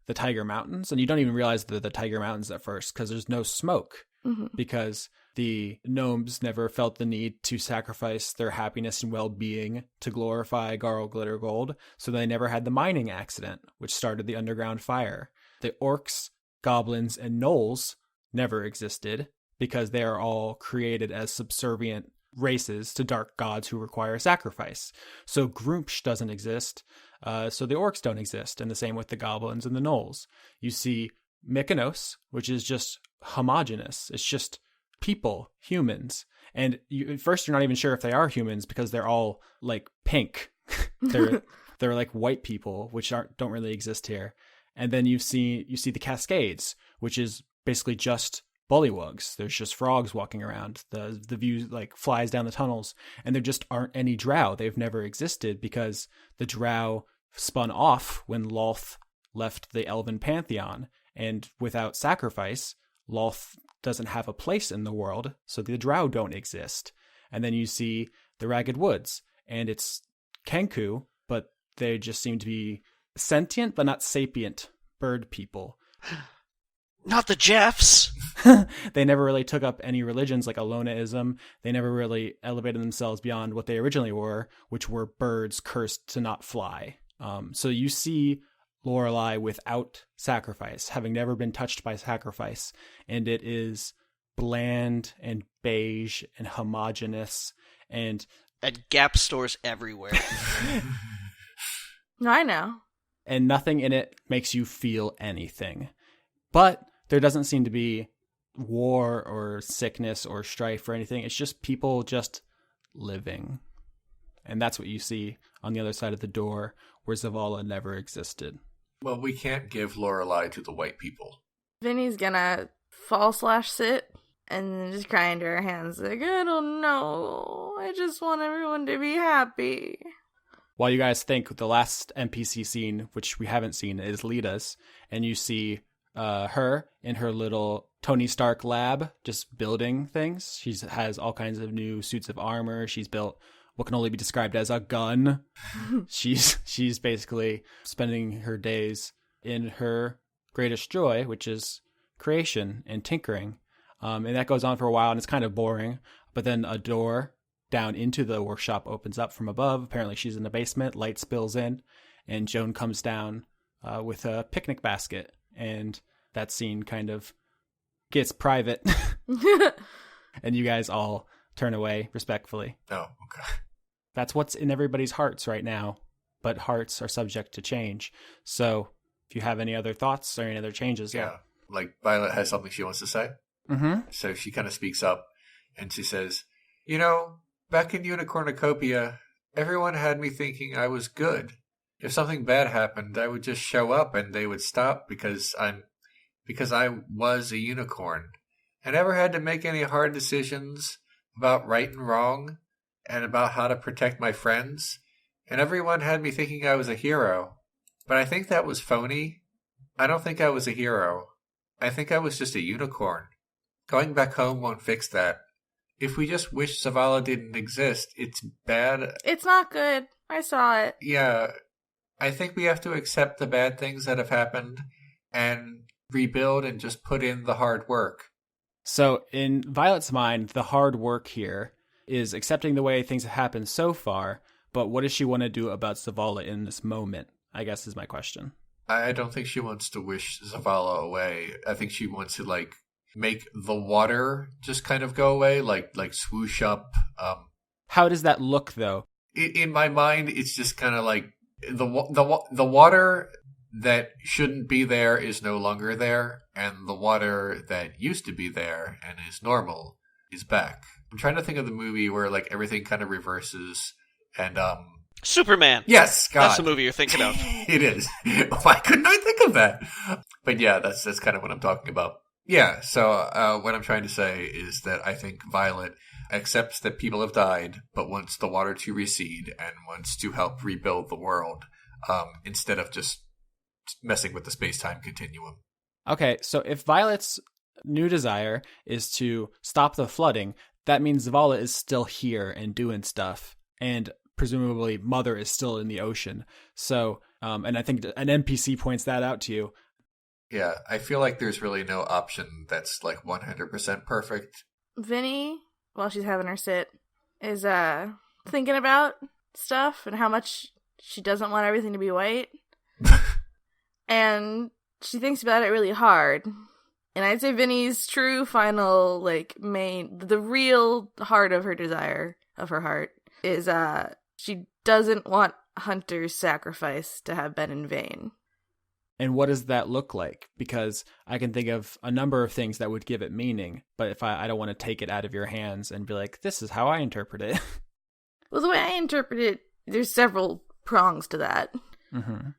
the Tiger Mountains, and you don't even realize they're the Tiger Mountains at first because there's no smoke, because the gnomes never felt the need to sacrifice their happiness and well-being to glorify Garl Glitter Gold, so they never had the mining accident, which started the underground fire. The orcs, goblins, and gnolls never existed because they are all created as subservient races to dark gods who require sacrifice. So Grumpsh doesn't exist, so the orcs don't exist, and the same with the goblins and the gnolls. You see Mykonos, which is just homogenous. It's just people, humans. And at first you're not even sure if they are humans because they're all like pink. they're like white people, which don't really exist here. And then you see the Cascades, which is basically just bullywugs. There's just frogs walking around. The view like flies down the tunnels, and there just aren't any drow. They've never existed because the drow spun off when Lolth left the elven pantheon, and without sacrifice, Lolth doesn't have a place in the world, so the drow don't exist. And then you see the Ragged Woods, and it's Kenku, but they just seem to be sentient but not sapient bird people. Not the Jeffs! They never really took up any religions like Alonaism. They never really elevated themselves beyond what they originally were, which were birds cursed to not fly. So you see Lorelei without sacrifice, having never been touched by sacrifice, and it is bland and beige and homogeneous and Gap stores everywhere. I know. And nothing in it makes you feel anything. But there doesn't seem to be war or sickness or strife or anything. It's just people just living. And that's what you see on the other side of the door, where Zavala never existed. Well, we can't give Lorelei to the white people. Vinny's gonna fall/sit and just cry into her hands like, I don't know. I just want everyone to be happy. While you guys think, the last NPC scene, which we haven't seen, is Lita's, and you see her in her little Tony Stark lab just building things. She has all kinds of new suits of armor. She's built what can only be described as a gun. She's basically spending her days in her greatest joy, which is creation and tinkering. And that goes on for a while, and it's kind of boring. But then a door down into the workshop opens up from above. Apparently she's in the basement. Light spills in, and Joan comes down with a picnic basket. And that scene kind of gets private. And you guys all turn away respectfully. Oh, okay. That's what's in everybody's hearts right now. But hearts are subject to change. So if you have any other thoughts or any other changes. Yeah. Like Violet has something she wants to say. Mm-hmm. So she kind of speaks up and she says, you know, back in Unicornucopia, everyone had me thinking I was good. If something bad happened, I would just show up and they would stop because I was a unicorn. I never had to make any hard decisions about right and wrong and about how to protect my friends. And everyone had me thinking I was a hero. But I think that was phony. I don't think I was a hero. I think I was just a unicorn. Going back home won't fix that. If we just wish Zavala didn't exist, it's bad. It's not good. I saw it. Yeah. I think we have to accept the bad things that have happened and rebuild and just put in the hard work. So in Violet's mind, the hard work here is accepting the way things have happened so far, But what does she want to do about Zavala in this moment, I guess is my question. I don't think she wants to wish Zavala away. I think she wants to, like, make the water just kind of go away, like swoosh up. How does that look, though? In my mind, it's just kind of like the water that shouldn't be there is no longer there, and the water that used to be there and is normal is back. I'm trying to think of the movie where, like, everything kind of reverses and Superman. Yes, God. That's the movie you're thinking of. It is. Why couldn't I think of that? But yeah, that's kind of what I'm talking about. Yeah, so what I'm trying to say is that I think Violet accepts that people have died, but wants the water to recede and wants to help rebuild the world, instead of just messing with the space-time continuum. Okay, so if Violet's new desire is to stop the flooding, that means Zavala is still here and doing stuff, and presumably Mother is still in the ocean. So, and I think an NPC points that out to you. Yeah, I feel like there's really no option that's like 100% perfect. Vinny, while she's having her sit, is thinking about stuff and how much she doesn't want everything to be white. And she thinks about it really hard. And I'd say Vinny's true final, like, the real heart of her desire, of her heart, is she doesn't want Hunter's sacrifice to have been in vain. And what does that look like? Because I can think of a number of things that would give it meaning, but if I don't want to take it out of your hands and be like, this is how I interpret it. Well, the way I interpret it, there's several prongs to that. Mm-hmm.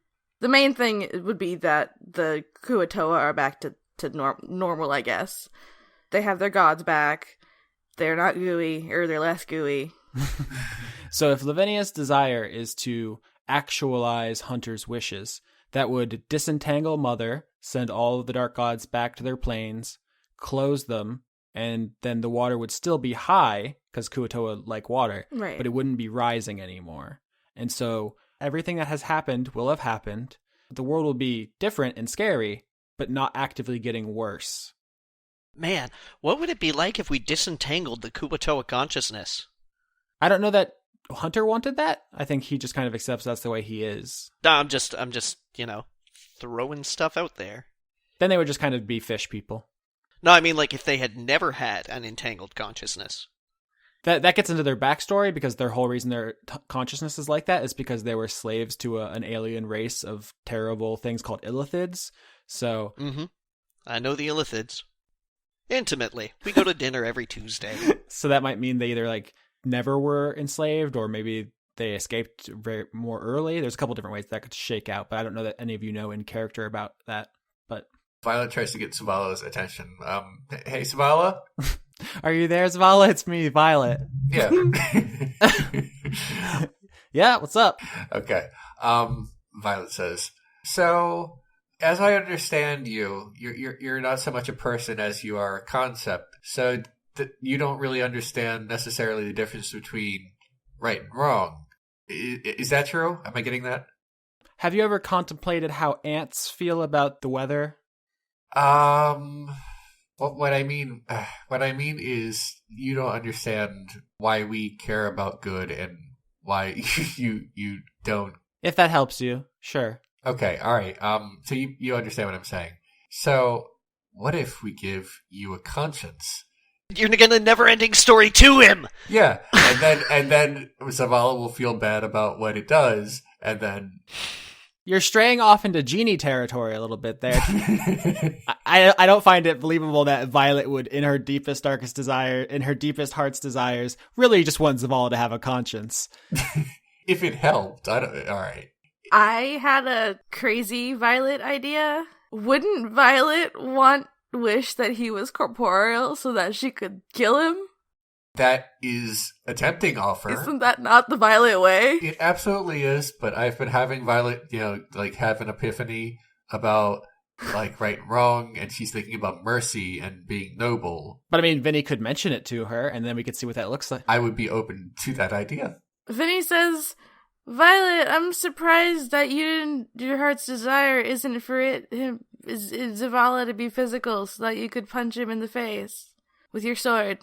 The main thing would be that the Kuatoa are back to normal, I guess. They have their gods back. They're not gooey, or they're less gooey. So if Lavinia's desire is to actualize Hunter's wishes, that would disentangle Mother, send all of the dark gods back to their planes, close them, and then the water would still be high, because Kuatoa like water, right? But it wouldn't be rising anymore. And so everything that has happened will have happened. The world will be different and scary, but not actively getting worse. Man, what would it be like if we disentangled the Kuatoa consciousness? I don't know that Hunter wanted that. I think he just kind of accepts that's the way he is. No, I'm just, throwing stuff out there. Then they would just kind of be fish people. No, I mean, like, if they had never had an entangled consciousness. That gets into their backstory, because their whole reason their consciousness is like that is because they were slaves to an alien race of terrible things called illithids. So, I know the illithids intimately. We go to dinner every Tuesday. So that might mean they either like never were enslaved, or maybe they escaped more early. There's a couple different ways that could shake out, but I don't know that any of you know in character about that. But Violet tries to get Zavala's attention. Hey, Zavala? Are you there, Zavala? It's me, Violet. Yeah. Yeah, what's up? Okay. Violet says, so, as I understand you're not so much a person as you are a concept. So you don't really understand necessarily the difference between right and wrong. Is that true? Am I getting that? Have you ever contemplated how ants feel about the weather? What I mean is you don't understand why we care about good and why you don't. If that helps you, sure. Okay, all right. So you understand what I'm saying. So what if we give you a conscience? You're gonna never-ending story to him. Yeah, and then Zavala will feel bad about what it does, and then you're straying off into genie territory a little bit there. I don't find it believable that Violet would, in her deepest, darkest desire, in her deepest heart's desires, really just want Zavala to have a conscience. If it helped, all right. I had a crazy Violet idea. Wouldn't Violet wish that he was corporeal so that she could kill him? That is a tempting offer. Isn't that not the Violet way? It absolutely is, but I've been having Violet, have an epiphany about, right and wrong, and she's thinking about mercy and being noble. But I mean, Vinny could mention it to her, and then we could see what that looks like. I would be open to that idea. Vinny says, Violet, I'm surprised that your heart's desire isn't for is Zavala to be physical so that you could punch him in the face with your sword.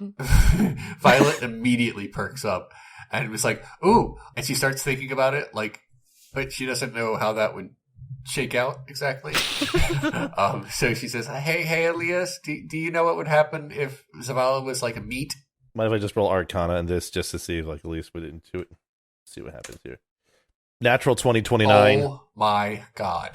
Violet immediately perks up And it was like, ooh. And she starts thinking about it, like, but she doesn't know how that would shake out exactly. So she says, hey, Alias, do you know what would happen if Zavala was like a meat? Mind if I just roll Arcana on this just to see if like Alias would intuit? See what happens here. Natural 2029. Oh my god.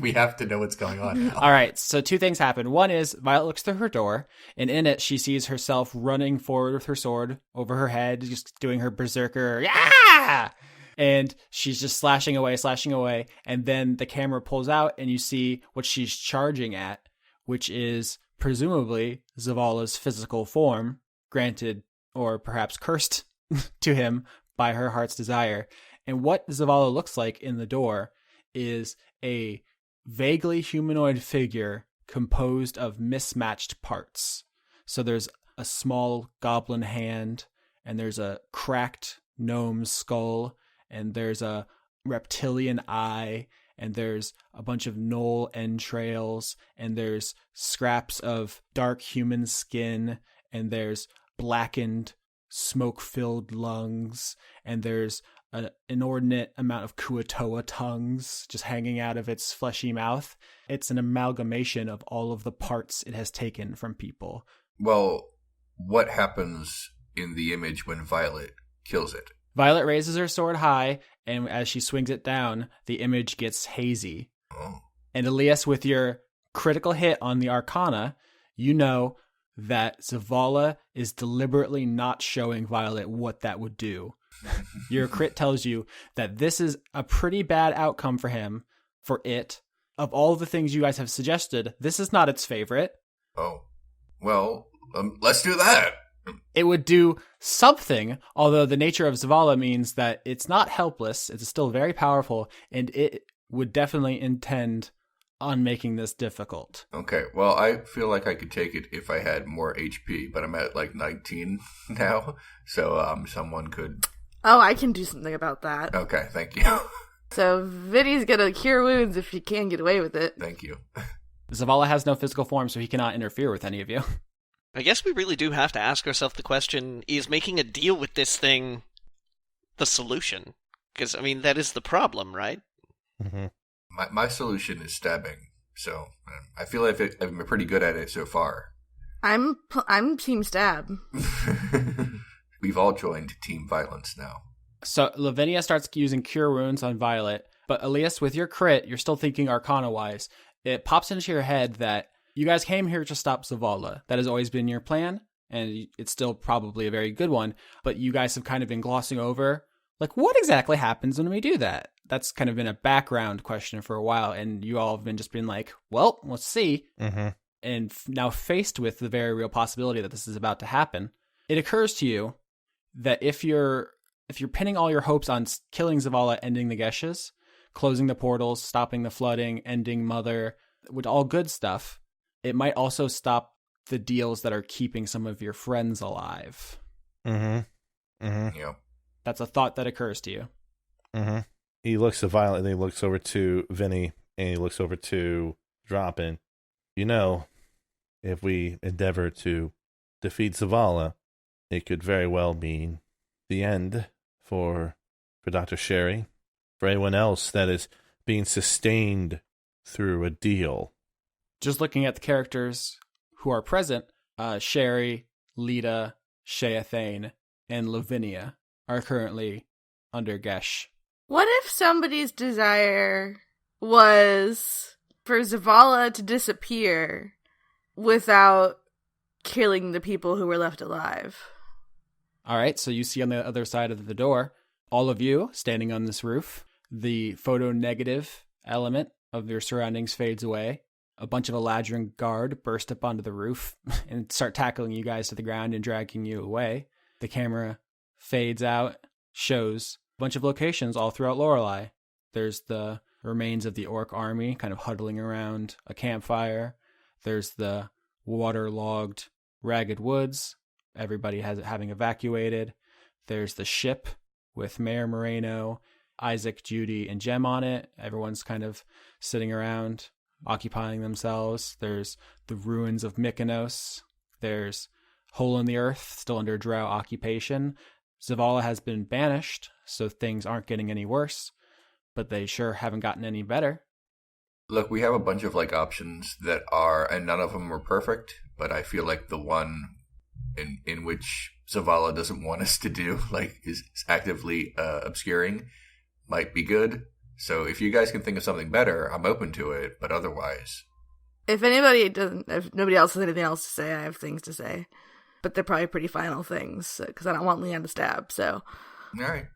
We have to know what's going on now. All right, so two things happen. One is Violet looks through her door, and in it she sees herself running forward with her sword over her head, just doing her berserker, yeah! And she's just slashing away, and then the camera pulls out, and you see what she's charging at, which is presumably Zavala's physical form, granted or perhaps cursed to him by her heart's desire. And what Zavala looks like in the door is a vaguely humanoid figure composed of mismatched parts. So there's a small goblin hand, and there's a cracked gnome's skull, and there's a reptilian eye, and there's a bunch of gnoll entrails, and there's scraps of dark human skin, and there's blackened smoke-filled lungs, and there's an inordinate amount of Kuatoa tongues just hanging out of its fleshy mouth. It's an amalgamation of all of the parts it has taken from people. Well, what happens in the image when Violet kills it? Violet raises her sword high, and as she swings it down, the image gets hazy. Oh. And Elias, with your critical hit on the Arcana, you know that Zavala is deliberately not showing Violet what that would do. Your crit tells you that this is a pretty bad outcome for him, for it. Of all the things you guys have suggested, this is not its favorite. Oh. Well, let's do that. It would do something, although the nature of Zavala means that it's not helpless, it's still very powerful, and it would definitely intend on making this difficult. Okay, well, I feel like I could take it if I had more HP, but I'm at like 19 now, so someone could... Oh, I can do something about that. Okay, thank you. So Vinny's gonna cure wounds if she can get away with it. Thank you. Zavala has no physical form, so he cannot interfere with any of you. I guess we really do have to ask ourselves the question, is making a deal with this thing the solution? Because, I mean, that is the problem, right? Mm-hmm. My solution is stabbing, so I feel like I'm pretty good at it so far. I'm Team Stab. We've all joined Team Violence now. So Lavinia starts using Cure Wounds on Violet, but Elias, with your crit, you're still thinking Arcana-wise. It pops into your head that you guys came here to stop Zavala. That has always been your plan, and it's still probably a very good one, but you guys have kind of been glossing over, like, what exactly happens when we do that? That's kind of been a background question for a while, and you all have been just been like, well, let's see. Mm-hmm. And now faced with the very real possibility that this is about to happen, it occurs to you that if you're pinning all your hopes on killing Zavala, ending the Geshes, closing the portals, stopping the flooding, ending Mother, with all good stuff, it might also stop the deals that are keeping some of your friends alive. Mm-hmm. Mm-hmm. Yep. That's a thought that occurs to you. Mm-hmm. He looks at Violet, and then he looks over to Vinny, and he looks over to Droppin. You know, if we endeavor to defeat Zavala, it could very well mean the end for Dr. Sherry, for anyone else that is being sustained through a deal. Just looking at the characters who are present, Sherry, Lita, Sheathane, and Lavinia are currently under Gesh. What if somebody's desire was for Zavala to disappear without killing the people who were left alive? All right, so you see on the other side of the door, all of you standing on this roof. The photo negative element of your surroundings fades away. A bunch of Eladrin guard burst up onto the roof and start tackling you guys to the ground and dragging you away. The camera fades out, shows a bunch of locations all throughout Lorelei. There's the remains of the orc army kind of huddling around a campfire. There's the waterlogged Ragged Woods. Everybody having evacuated. There's the ship with Mayor Moreno, Isaac, Judy, and Jem on it. Everyone's kind of sitting around, occupying themselves. There's the ruins of Mykonos. There's hole in the earth, still under drow occupation. Zavala has been banished, so things aren't getting any worse, but they sure haven't gotten any better. Look, we have a bunch of options that are, and none of them are perfect, but I feel like the one in which Zavala doesn't want us to do, is actively obscuring, might be good. So if you guys can think of something better, I'm open to it, but otherwise. If nobody else has anything else to say, I have things to say. But they're probably pretty final things, because I don't want Leon to stab, so. All right.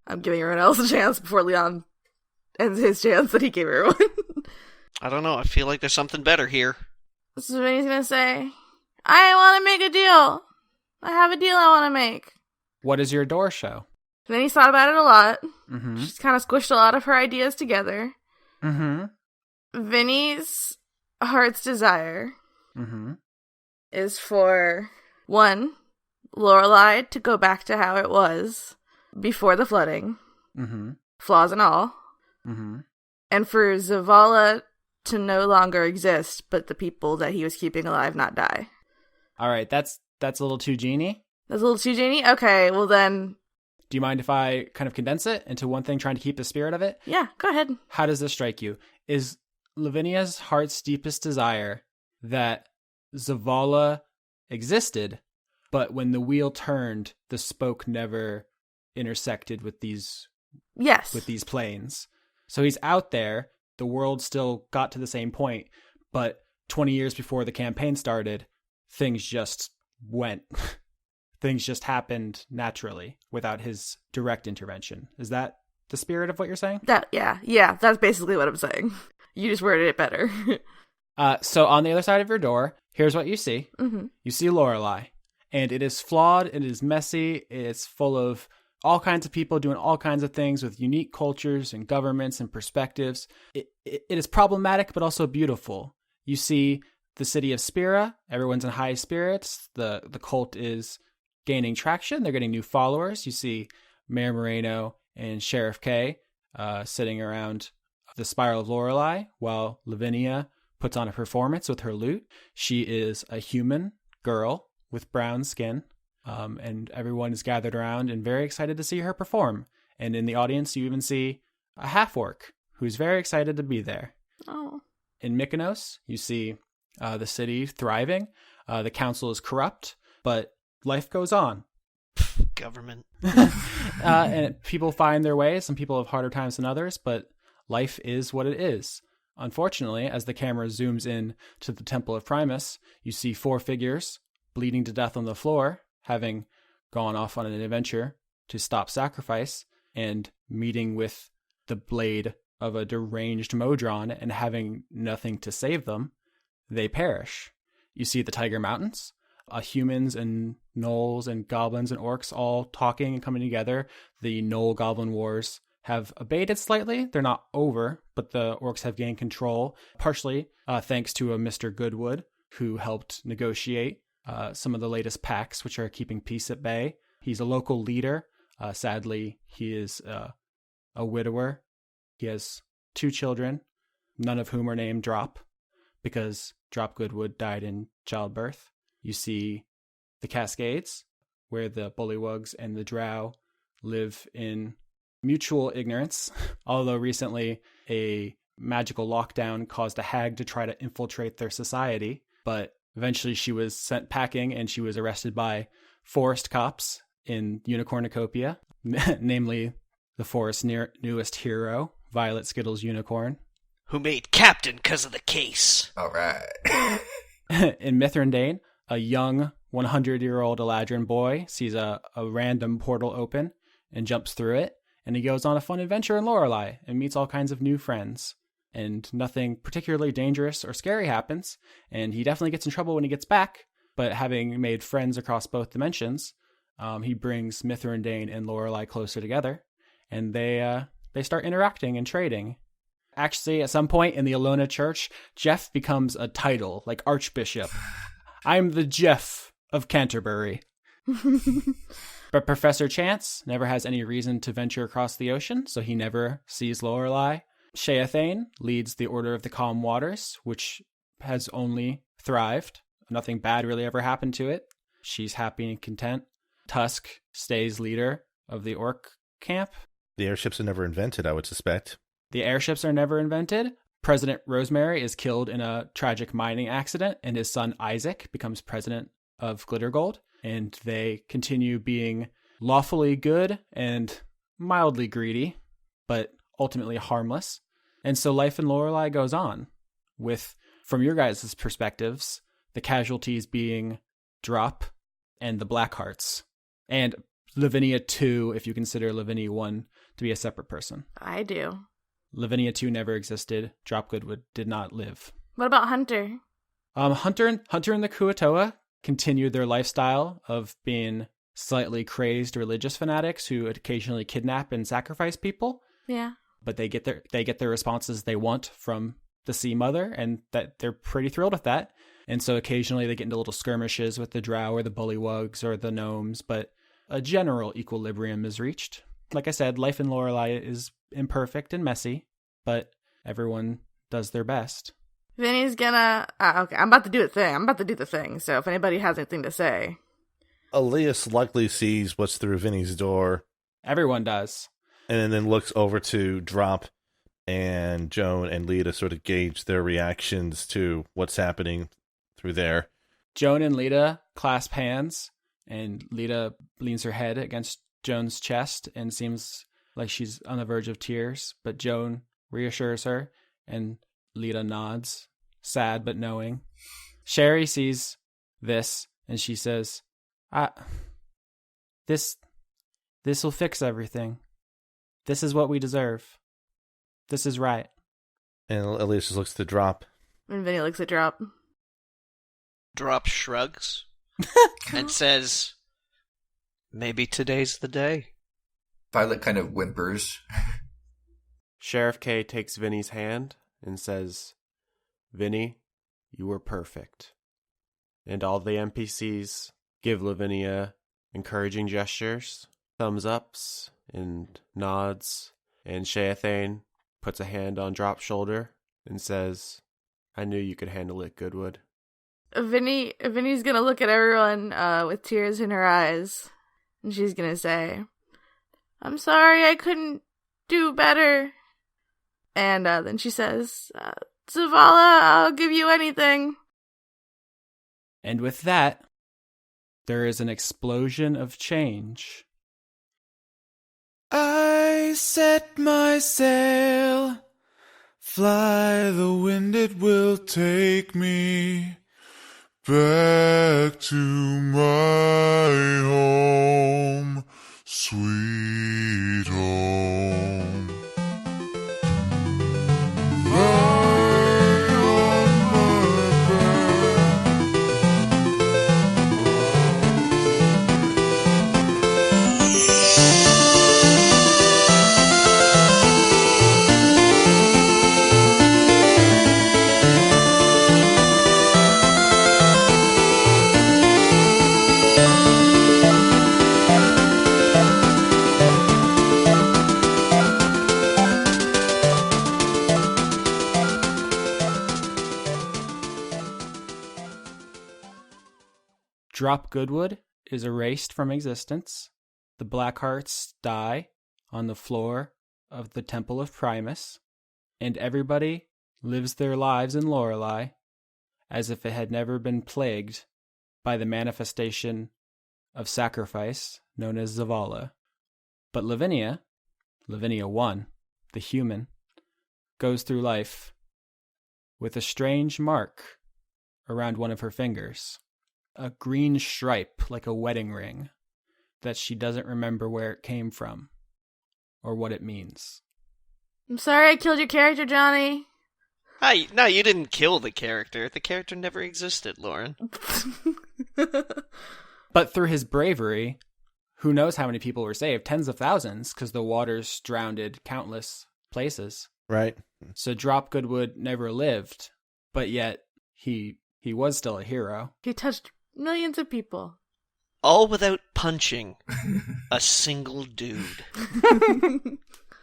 I'm giving everyone else a chance before Leon ends his chance that he gave everyone. I don't know. I feel like there's something better here. This is what he's going to say. I want to make a deal. I have a deal I want to make. What does your door show? Then he's thought about it a lot. Mm-hmm. She's kind of squished a lot of her ideas together. Mm-hmm. Vinny's heart's desire Mm-hmm. is for, 1, Lorelai to go back to how it was before the flooding. Mm-hmm. Flaws and all. Mm-hmm. And for Zavala to no longer exist, but the people that he was keeping alive not die. All right, that's a little too genie. That's a little too genie? Okay, well then... Do you mind if I kind of condense it into one thing, trying to keep the spirit of it? Yeah, go ahead. How does this strike you? Is Lavinia's heart's deepest desire that Zavala existed, but when the wheel turned, the spoke never intersected with these planes? So he's out there, the world still got to the same point, but 20 years before the campaign started, things just went. Things just happened naturally without his direct intervention. Is that the spirit of what you're saying? Yeah, that's basically what I'm saying. You just worded it better. So on the other side of your door, here's what you see. Mm-hmm. You see Lorelai, and it is flawed, it is messy, it's full of all kinds of people doing all kinds of things with unique cultures and governments and perspectives. It is problematic, but also beautiful. You see the city of Spira, everyone's in high spirits, the cult is gaining traction, they're getting new followers. You see Mayor Moreno and Sheriff K sitting around the Spiral of Lorelei while Lavinia puts on a performance with her lute. She is a human girl with brown skin, and everyone is gathered around and very excited to see her perform. And in the audience, you even see a half-orc who's very excited to be there. Oh. In Mykonos, you see the city thriving. The council is corrupt, but life goes on. Government. And people find their way. Some people have harder times than others, but life is what it is. Unfortunately, as the camera zooms in to the Temple of Primus, you see 4 figures bleeding to death on the floor, having gone off on an adventure to stop sacrifice, and meeting with the blade of a deranged Modron and having nothing to save them. They perish. You see the Tiger Mountains, humans and gnolls and goblins and orcs all talking and coming together. The gnoll goblin wars have abated slightly. They're not over, but the orcs have gained control, partially thanks to a Mr. Goodwood who helped negotiate some of the latest pacts, which are keeping peace at bay. He's a local leader. Sadly, he is a widower. He has 2 children, none of whom are named Drop, because Drop Goodwood died in childbirth. You see the Cascades, where the Bullywugs and the Drow live in mutual ignorance, although recently a magical lockdown caused a hag to try to infiltrate their society, but eventually she was sent packing and she was arrested by forest cops in Unicornucopia, namely the forest's newest hero, Violet Skittles Unicorn. Who made captain because of the case. All right. In Mithrandain, a young 100-year-old Eladrin boy sees a random portal open and jumps through it, and he goes on a fun adventure in Lorelei and meets all kinds of new friends. And nothing particularly dangerous or scary happens, and he definitely gets in trouble when he gets back, but having made friends across both dimensions, he brings Mithrandain and Lorelei closer together, and they start interacting and trading. Actually, at some point in the Alona Church, Jeff becomes a title, like Archbishop. I'm the Jeff of Canterbury. But Professor Chance never has any reason to venture across the ocean, so he never sees Lorelei. Sheathane leads the Order of the Calm Waters, which has only thrived. Nothing bad really ever happened to it. She's happy and content. Tusk stays leader of the orc camp. The airships are never invented, I would suspect. The airships are never invented. President Rosemary is killed in a tragic mining accident, and his son Isaac becomes president of Glittergold. And they continue being lawfully good and mildly greedy, but ultimately harmless. And so life in Lorelei goes on with, from your guys' perspectives, the casualties being Drop and the Blackhearts. And Lavinia 2, if you consider Lavinia 1 to be a separate person. I do. Lavinia 2 never existed. Drop Goodwood did not live. What about Hunter? Hunter and the Kuatoa continued their lifestyle of being slightly crazed religious fanatics who occasionally kidnap and sacrifice people. Yeah. But they get their responses they want from the Sea Mother, and that they're pretty thrilled with that. And so occasionally they get into little skirmishes with the drow or the bullywugs or the gnomes, but a general equilibrium is reached. Like I said, life in Lorelei is imperfect and messy, but everyone does their best. Vinny's gonna... okay, I'm about to do the thing, so if anybody has anything to say. Alias likely sees what's through Vinny's door. Everyone does. And then looks over to Drop and Joan and Lita, sort of gauge their reactions to what's happening through there. Joan and Lita clasp hands, and Lita leans her head against Joan's chest and seems like she's on the verge of tears, but Joan reassures her, and Lita nods, sad but knowing. Sherry sees this, and she says, This will fix everything. This is what we deserve. This is right. And Alias just looks to Drop. And Vinny looks at Drop. Drop shrugs and says, maybe today's the day. Violet kind of whimpers. Sheriff K takes Vinny's hand and says, Vinny, you were perfect. And all the NPCs give Lavinia encouraging gestures, thumbs ups, and nods. And Sheathane puts a hand on Drop's shoulder and says, I knew you could handle it, Goodwood. Vinny's gonna look at everyone with tears in her eyes, and she's gonna say, I'm sorry I couldn't do better. And then she says, Zavala, I'll give you anything. And with that, there is an explosion of change. I set my sail, fly the wind, it will take me back to my home, sweet home. Lie on my back. Drop Goodwood is erased from existence. The Blackhearts die on the floor of the Temple of Primus, and everybody lives their lives in Lorelei as if it had never been plagued by the manifestation of sacrifice known as Zavala. But Lavinia 1, the human, goes through life with a strange mark around one of her fingers. A green stripe like a wedding ring that she doesn't remember where it came from or what it means. I'm sorry I killed your character, Johnny. No, you didn't kill the character. The character never existed, Lauren. But through his bravery, who knows how many people were saved? Tens of thousands, because the waters drowned countless places. Right. So Drop Goodwood never lived, but yet he was still a hero. He touched millions of people. All without punching a single dude.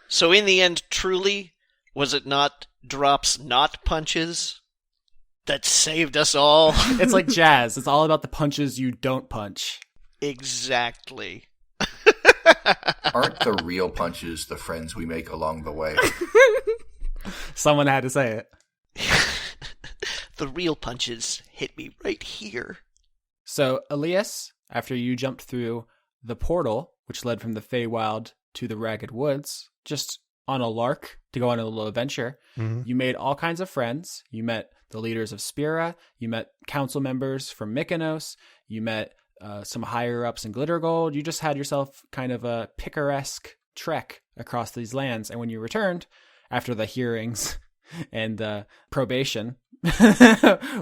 So in the end, truly, was it not Drop's not punches that saved us all. It's like jazz. It's all about the punches you don't punch. Exactly. Aren't the real punches the friends we make along the way? Someone had to say it. The real punches hit me right here. So, Alias, after you jumped through the portal, which led from the Feywild to the Ragged Woods, just on a lark to go on a little adventure, you made all kinds of friends. You met the leaders of Spira. You met council members from Mykonos. You met some higher-ups in Glittergold. You just had yourself kind of a picaresque trek across these lands. And when you returned, after the hearings and probation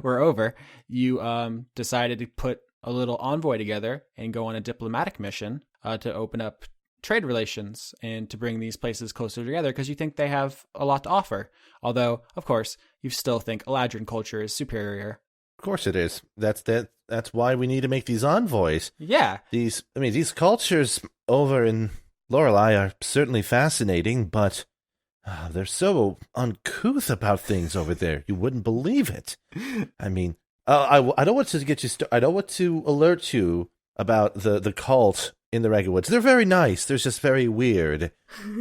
were over, you decided to put a little envoy together and go on a diplomatic mission to open up trade relations and to bring these places closer together because you think they have a lot to offer. Although, of course, you still think Eladrin culture is superior. Of course it is. That's why we need to make these envoys. Yeah. These cultures over in Lorelei are certainly fascinating, but they're so uncouth about things over there. You wouldn't believe it. I mean, I don't want to get you. I don't want to alert you about the cult in the Ragged Woods. They're very nice. They're just very weird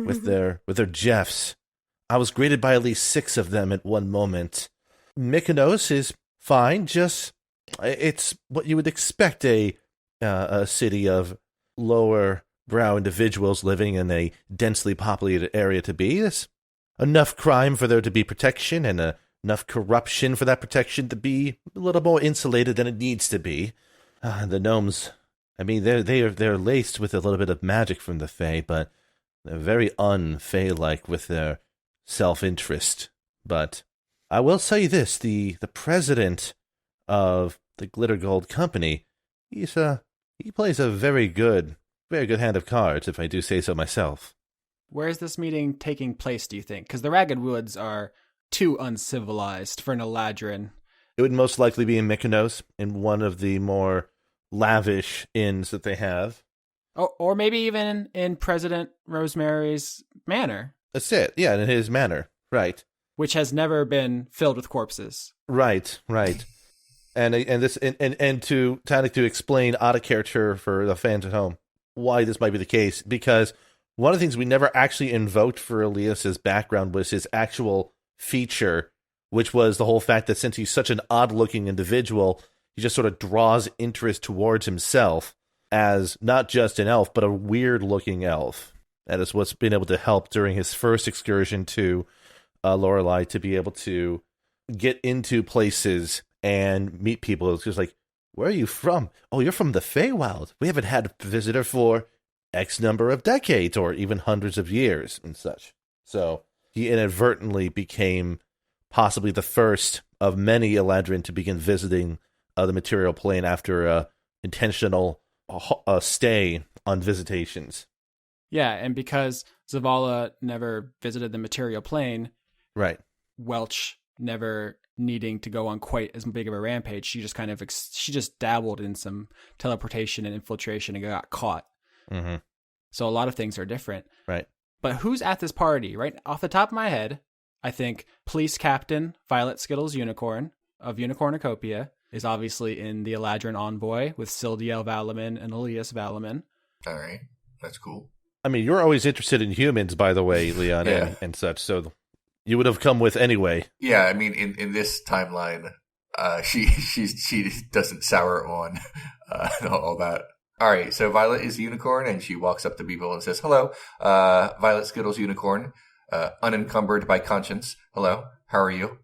with their Jeffs. I was greeted by at least 6 of them at one moment. Mykonos is fine. Just it's what you would expect a city of lower brow individuals living in a densely populated area to be. There's enough crime for there to be protection and enough corruption for that protection to be a little more insulated than it needs to be. The gnomes, I mean, they're laced with a little bit of magic from the Fae, but they're very un-Fae-like with their self-interest. But I will say this, the president of the Glitter Gold Company, he plays a very good hand of cards, if I do say so myself. Where is this meeting taking place, do you think? Because the Ragged Woods are too uncivilized for an Eladrin. It would most likely be in Mykonos, in one of the more lavish inns that they have. Or maybe even in President Rosemary's manor. That's it, yeah, in his manor, right. Which has never been filled with corpses. Right. And to explain out of character for the fans at home why this might be the case, because one of the things we never actually invoked for Elias's background was his actual feature, which was the whole fact that since he's such an odd-looking individual, he just sort of draws interest towards himself as not just an elf, but a weird-looking elf. That is what's been able to help during his first excursion to Lorelei to be able to get into places and meet people. It's just like, where are you from? Oh, you're from the Feywild. We haven't had a visitor for X number of decades or even hundreds of years and such. So he inadvertently became possibly the first of many Eladrin to begin visiting the material plane after a intentional stay on visitations. Yeah, and because Zavala never visited the material plane, right? Welch never needing to go on quite as big of a rampage, she just kind of she just dabbled in some teleportation and infiltration and got caught. Mm-hmm. So a lot of things are different. Right. But who's at this party? Right off the top of my head, I think Police Captain Violet Skittles Unicorn of Unicornucopia is obviously in the Eladrin Envoy with Sildiel Valaman and Elias Valaman. All right. That's cool. I mean, you're always interested in humans, by the way, Leon, yeah. and such, so you would have come with anyway. Yeah, I mean, in this timeline, she doesn't sour on all that. All right, so Violet is a unicorn, and she walks up to people and says, "Hello, Violet Skittles Unicorn, unencumbered by conscience. Hello, how are you?"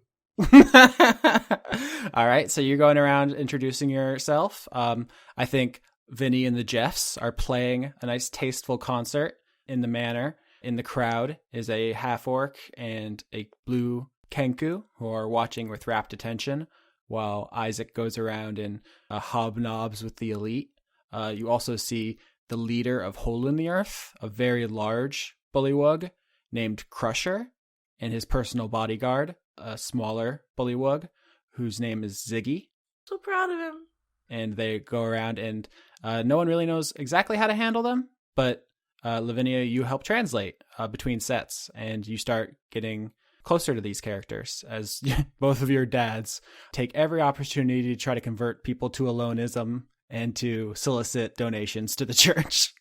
All right, so you're going around introducing yourself. I think Vinny and the Jeffs are playing a nice tasteful concert in the manor. In the crowd is a half-orc and a blue Kenku who are watching with rapt attention while Isaac goes around and hobnobs with the elite. You also see the leader of Hole in the Earth, a very large bullywug named Crusher, and his personal bodyguard, a smaller bullywug whose name is Ziggy. So proud of him. And they go around and no one really knows exactly how to handle them, but Lavinia, you help translate between sets, and you start getting closer to these characters, as both of your dads take every opportunity to try to convert people to Alonism and to solicit donations to the church.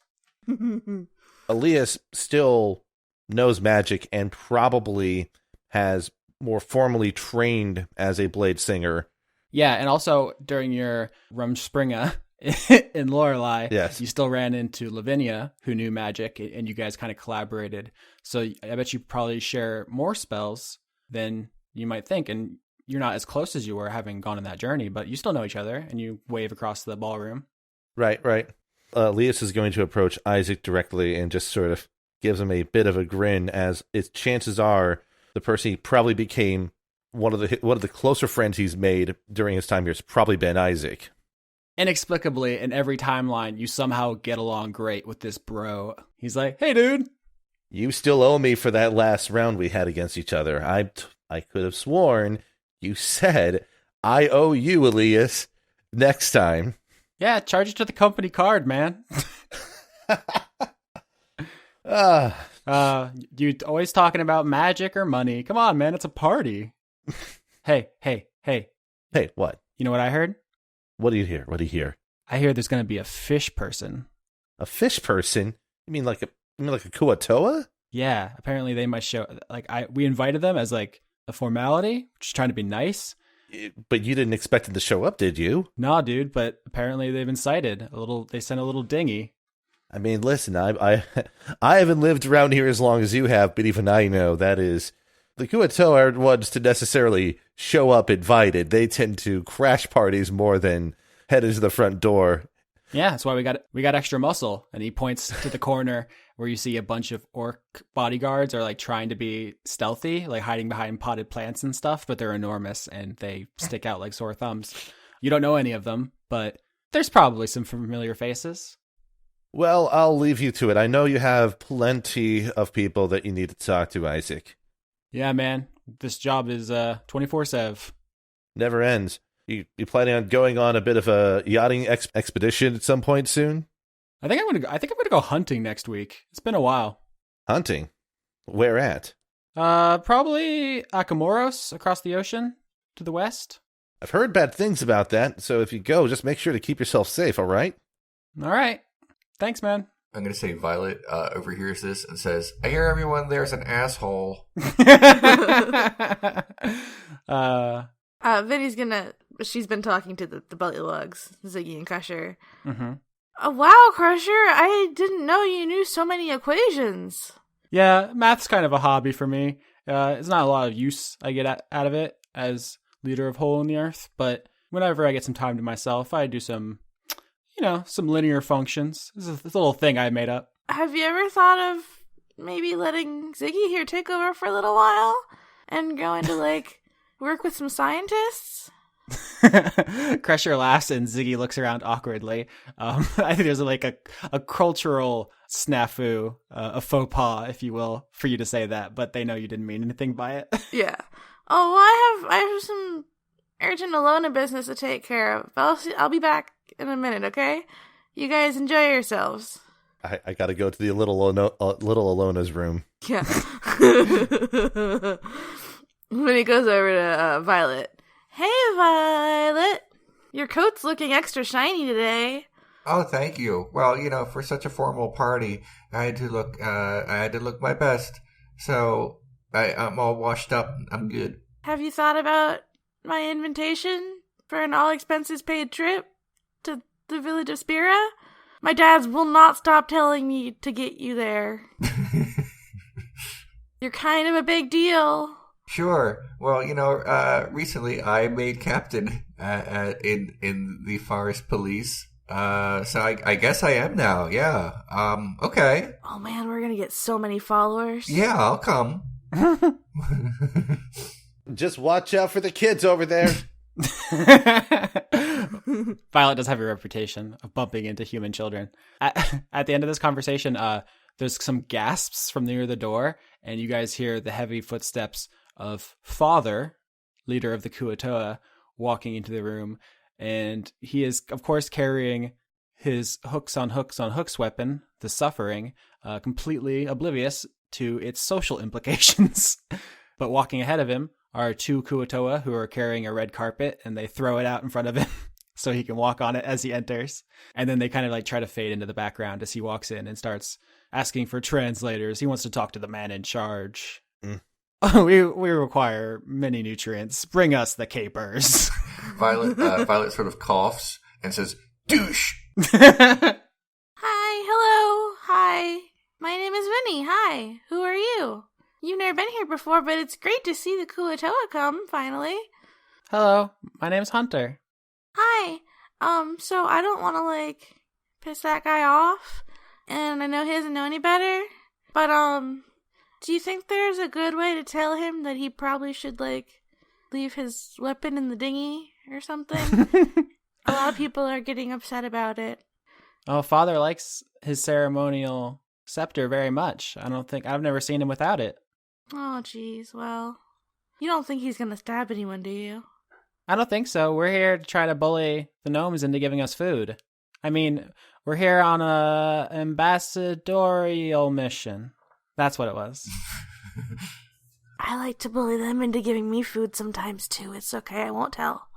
Alias still knows magic and probably has more formally trained as a blade singer. Yeah, and also during your Rumspringa in Lorelei, yes, you still ran into Lavinia, who knew magic, and you guys kind of collaborated. So I bet you probably share more spells than you might think, and you're not as close as you were having gone on that journey, but you still know each other, and you wave across the ballroom. Right. Alias is going to approach Isaac directly and just sort of gives him a bit of a grin, as its chances are the person he probably became one of the closer friends he's made during his time here has probably been Isaac. Inexplicably, in every timeline, you somehow get along great with this bro. He's like, hey, dude. You still owe me for that last round we had against each other. I could have sworn you said, I owe you, Alias, next time. Yeah, charge it to the company card, man. You always talking about magic or money. Come on, man, it's a party. Hey. Hey, what? You know what I heard? What do you hear? I hear there's going to be a fish person. A fish person? You mean like a Kuatoa? Yeah, apparently they might show. We invited them as like a formality, just trying to be nice. But you didn't expect them to show up, did you? Nah, dude. But apparently they've been sighted. They sent a little dinghy. I mean, listen, I haven't lived around here as long as you have, but even I know that is the Kuatoa aren't ones to necessarily show up invited. They tend to crash parties more than head into the front door. Yeah, that's why we got extra muscle. And he points to the corner where you see a bunch of orc bodyguards are like trying to be stealthy, like hiding behind potted plants and stuff, but they're enormous and they stick out like sore thumbs. You don't know any of them, but there's probably some familiar faces. Well, I'll leave you to it. I know you have plenty of people that you need to talk to, Isaac. Yeah, man. This job is 24/7. Never ends. You planning on going on a bit of a yachting expedition at some point soon? I think I'm gonna go hunting next week. It's been a while. Hunting? Where at? Probably Akamoros across the ocean to the west. I've heard bad things about that, so if you go, just make sure to keep yourself safe, all right? All right. Thanks, man. I'm going to say Violet overhears this and says, I hear everyone there's an asshole. Vinny's she's been talking to the Bullywugs, Ziggy and Crusher. Mm-hmm. Wow, Crusher, I didn't know you knew so many equations. Yeah, math's kind of a hobby for me. It's not a lot of use I get out of it as leader of Hole in the Earth, but whenever I get some time to myself, I do some linear functions. This is a little thing I made up. Have you ever thought of maybe letting Ziggy here take over for a little while and going to, work with some scientists? Crusher laughs and Ziggy looks around awkwardly. I think there's a cultural snafu, a faux pas, if you will, for you to say that, but they know you didn't mean anything by it. Yeah. Oh, well, I have some urgent Alona business to take care of. I'll be back in a minute, okay? You guys enjoy yourselves. I gotta go to the little Alona's room. Yeah. When he goes over to Violet. Hey, Violet. Your coat's looking extra shiny today. Oh, thank you. Well, for such a formal party, I had to look my best. So I'm all washed up. I'm good. Have you thought about my invitation for an all-expenses-paid trip to the village of Spira? My dads will not stop telling me to get you there. You're kind of a big deal. Sure. Well, recently I made captain in the forest police. So I guess I am now. Yeah. Okay. Oh man, we're gonna get so many followers. Yeah, I'll come. Just watch out for the kids over there. Violet does have a reputation of bumping into human children. At the end of this conversation, there's some gasps from near the door, and you guys hear the heavy footsteps of Father, leader of the Kuatoa, walking into the room. And he is, of course, carrying his hooks on hooks weapon, the Suffering, completely oblivious to its social implications. But walking ahead of him are two Kuatoa who are carrying a red carpet, and they throw it out in front of him so he can walk on it as he enters. And then they kind of like try to fade into the background as he walks in and starts asking for translators. He wants to talk to the man in charge. Oh, we require many nutrients. Bring us the capers. Violet sort of coughs and says, douche! Hi, hello, hi. My name is Vinny, hi. Who are you? You've never been here before, but it's great to see the Kuatoa come, finally. Hello, my name's Hunter. Hi. So I don't want to, like, piss that guy off, and I know he doesn't know any better, but, do you think there's a good way to tell him that he probably should, like, leave his weapon in the dinghy or something? A lot of people are getting upset about it. Oh, Father likes his ceremonial scepter very much. I've never seen him without it. Oh, jeez, well, you don't think he's gonna stab anyone, do you? I don't think so. We're here to try to bully the gnomes into giving us food. I mean, we're here on a ambassadorial mission. That's what it was. I like to bully them into giving me food sometimes, too. It's okay, I won't tell.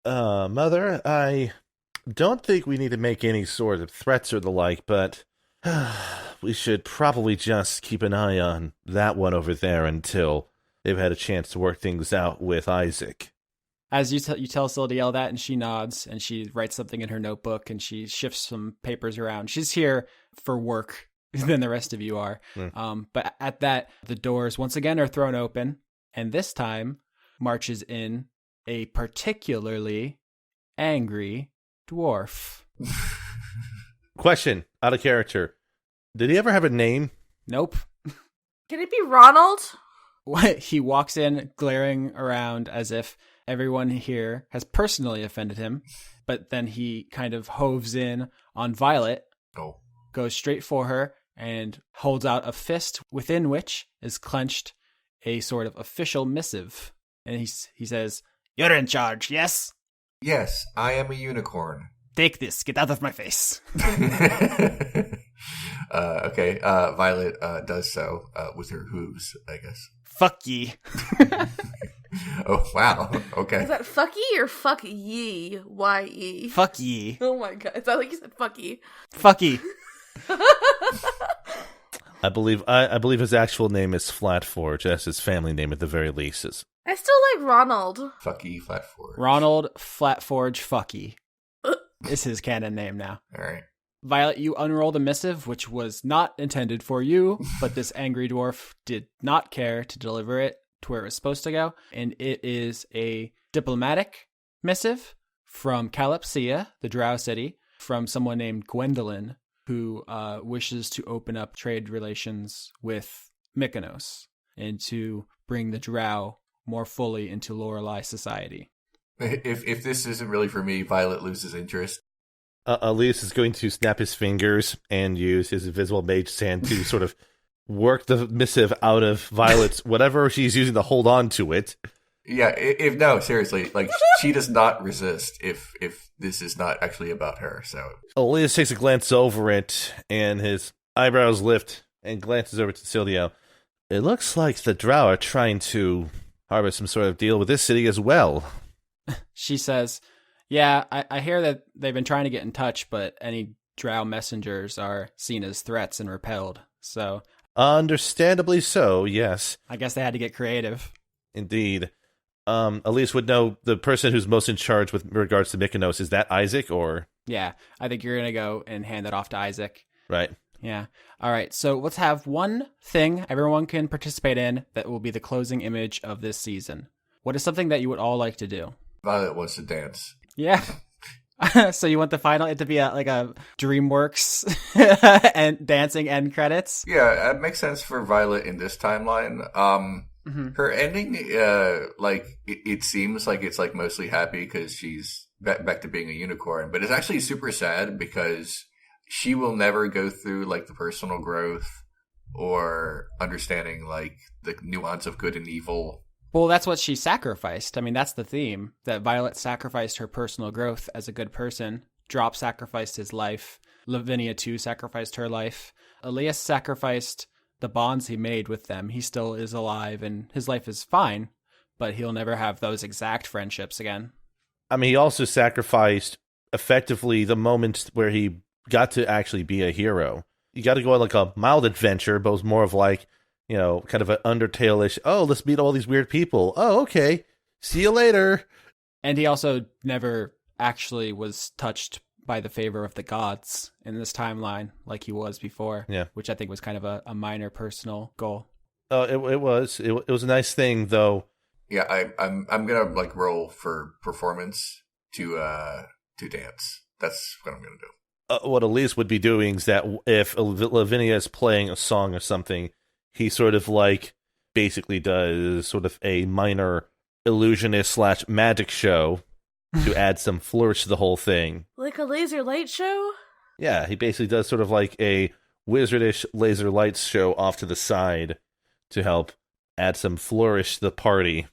Mother, I don't think we need to make any sort of threats or the like, but we should probably just keep an eye on that one over there until they've had a chance to work things out with Isaac. As you tell Syl to yell that, and she nods, and she writes something in her notebook, and she shifts some papers around. She's here for work than the rest of you are. But at that, the doors once again are thrown open, and this time marches in a particularly angry dwarf. Question, out of character. Did he ever have a name? Nope. Can it be Ronald? He walks in glaring around as if everyone here has personally offended him, but then he kind of hoves in on Violet, goes straight for her, and holds out a fist within which is clenched a sort of official missive. And he says, "You're in charge, yes?" Yes, I am a unicorn. Take this. Get out of my face. Okay, Violet does so with her hooves, I guess. Fuck ye. Oh, wow. Okay. Is that fucky or fuck ye? Y-E. Fuck ye. Oh my god. It sounded like you said fucky. Fucky. I believe his actual name is Flatforge. That's his family name at the very least. I still like Ronald. Fucky Flatforge. Ronald Flatforge Fucky is his canon name now. All right. Violet, you unroll the missive, which was not intended for you, but this angry dwarf did not care to deliver it to where it was supposed to go. And it is a diplomatic missive from Calypsia, the Drow city, from someone named Gwendolyn, who wishes to open up trade relations with Mykonos and to bring the Drow more fully into Lorelei society. If this isn't really for me, Violet loses interest. Alias is going to snap his fingers and use his invisible mage hand to sort of work the missive out of Violet's whatever she's using to hold on to it. Yeah, no, seriously, like she does not resist if this is not actually about her. So Alias takes a glance over it, and his eyebrows lift and glances over to Sildio. It looks like the Drow are trying to harbor some sort of deal with this city as well. She says, "Yeah, I hear that they've been trying to get in touch, but any Drow messengers are seen as threats and repelled. So, understandably so, yes. I guess they had to get creative." Indeed. Alias would know the person who's most in charge with regards to Mykonos. Is that Isaac, or? Yeah, I think you're going to go and hand that off to Isaac. Right. Yeah. All right, so let's have one thing everyone can participate in that will be the closing image of this season. What is something that you would all like to do? Violet wants to dance. Yeah. So you want the final it to be like a DreamWorks and dancing end credits? Yeah, that makes sense for Violet in this timeline. Her ending, it seems like it's like mostly happy because she's back to being a unicorn, but it's actually super sad because she will never go through like the personal growth or understanding like the nuance of good and evil. Well, that's what she sacrificed. I mean, that's the theme, that Violet sacrificed her personal growth as a good person. Drop sacrificed his life. Lavinia, too, sacrificed her life. Alias sacrificed the bonds he made with them. He still is alive and his life is fine, but he'll never have those exact friendships again. I mean, he also sacrificed effectively the moments where he got to actually be a hero. You got to go on like a mild adventure, but it was more of like, you know, kind of an Undertale-ish, oh, let's meet all these weird people. Oh, okay. See you later. And he also never actually was touched by the favor of the gods in this timeline like he was before. Yeah. Which I think was kind of a minor personal goal. It was a nice thing, though. Yeah, I'm gonna like roll for performance to dance. That's what I'm gonna do. What Alias would be doing is that if Lavinia is playing a song or something, he sort of like basically does sort of a minor illusionist / magic show to add some flourish to the whole thing. Like a laser light show? Yeah, he basically does sort of like a wizardish laser lights show off to the side to help add some flourish to the party.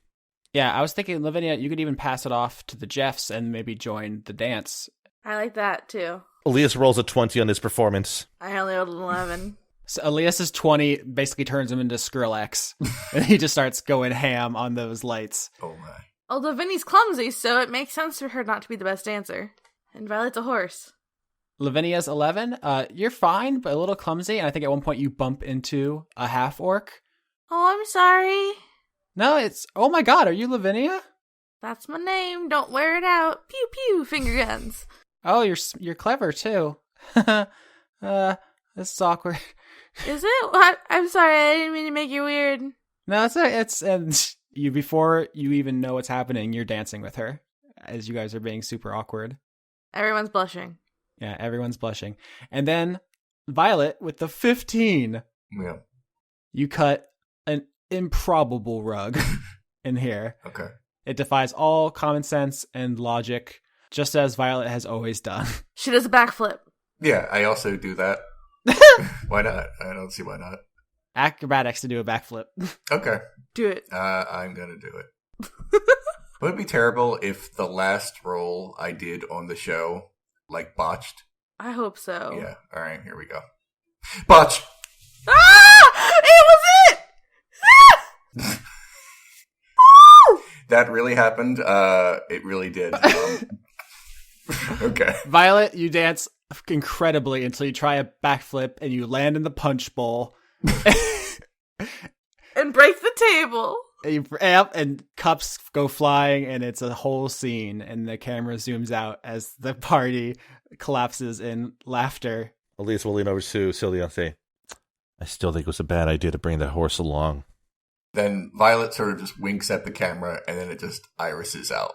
Yeah, I was thinking, Lavinia, you could even pass it off to the Jeffs and maybe join the dance. I like that, too. Alias rolls a 20 on his performance. I only rolled an 11. So Elias's 20 basically turns him into Skrillex, and he just starts going ham on those lights. Oh my. Although Vinny's clumsy, so it makes sense for her not to be the best dancer. And Violet's a horse. Lavinia's 11. You're fine, but a little clumsy, and I think at one point you bump into a half-orc. Oh, I'm sorry. No, it's... Oh my god, are you Lavinia? That's my name. Don't wear it out. Pew pew, finger guns. Oh, you're clever, too. This is awkward. Is it? What? I'm sorry, I didn't mean to make you weird. No, it's and you before you even know what's happening, you're dancing with her as you guys are being super awkward. Everyone's blushing. Yeah, everyone's blushing. And then Violet with the 15. Yeah. You cut an improbable rug in here. Okay. It defies all common sense and logic, just as Violet has always done. She does a backflip. Yeah, I also do that. Why not? I don't see why not. Acrobatics to do a backflip. Okay. Do it. I'm gonna do it. Would it be terrible if the last roll I did on the show, like, botched? I hope so. Yeah. All right, here we go. Botch! Ah! It was it! That really happened. It really did. Okay. Violet, you dance incredibly until you try a backflip and you land in the punch bowl. And break the table. And cups go flying, and it's a whole scene, and the camera zooms out as the party collapses in laughter. Alias will lean over to Celia and say, I still think it was a bad idea to bring that horse along. Then Violet sort of just winks at the camera, and then it just irises out.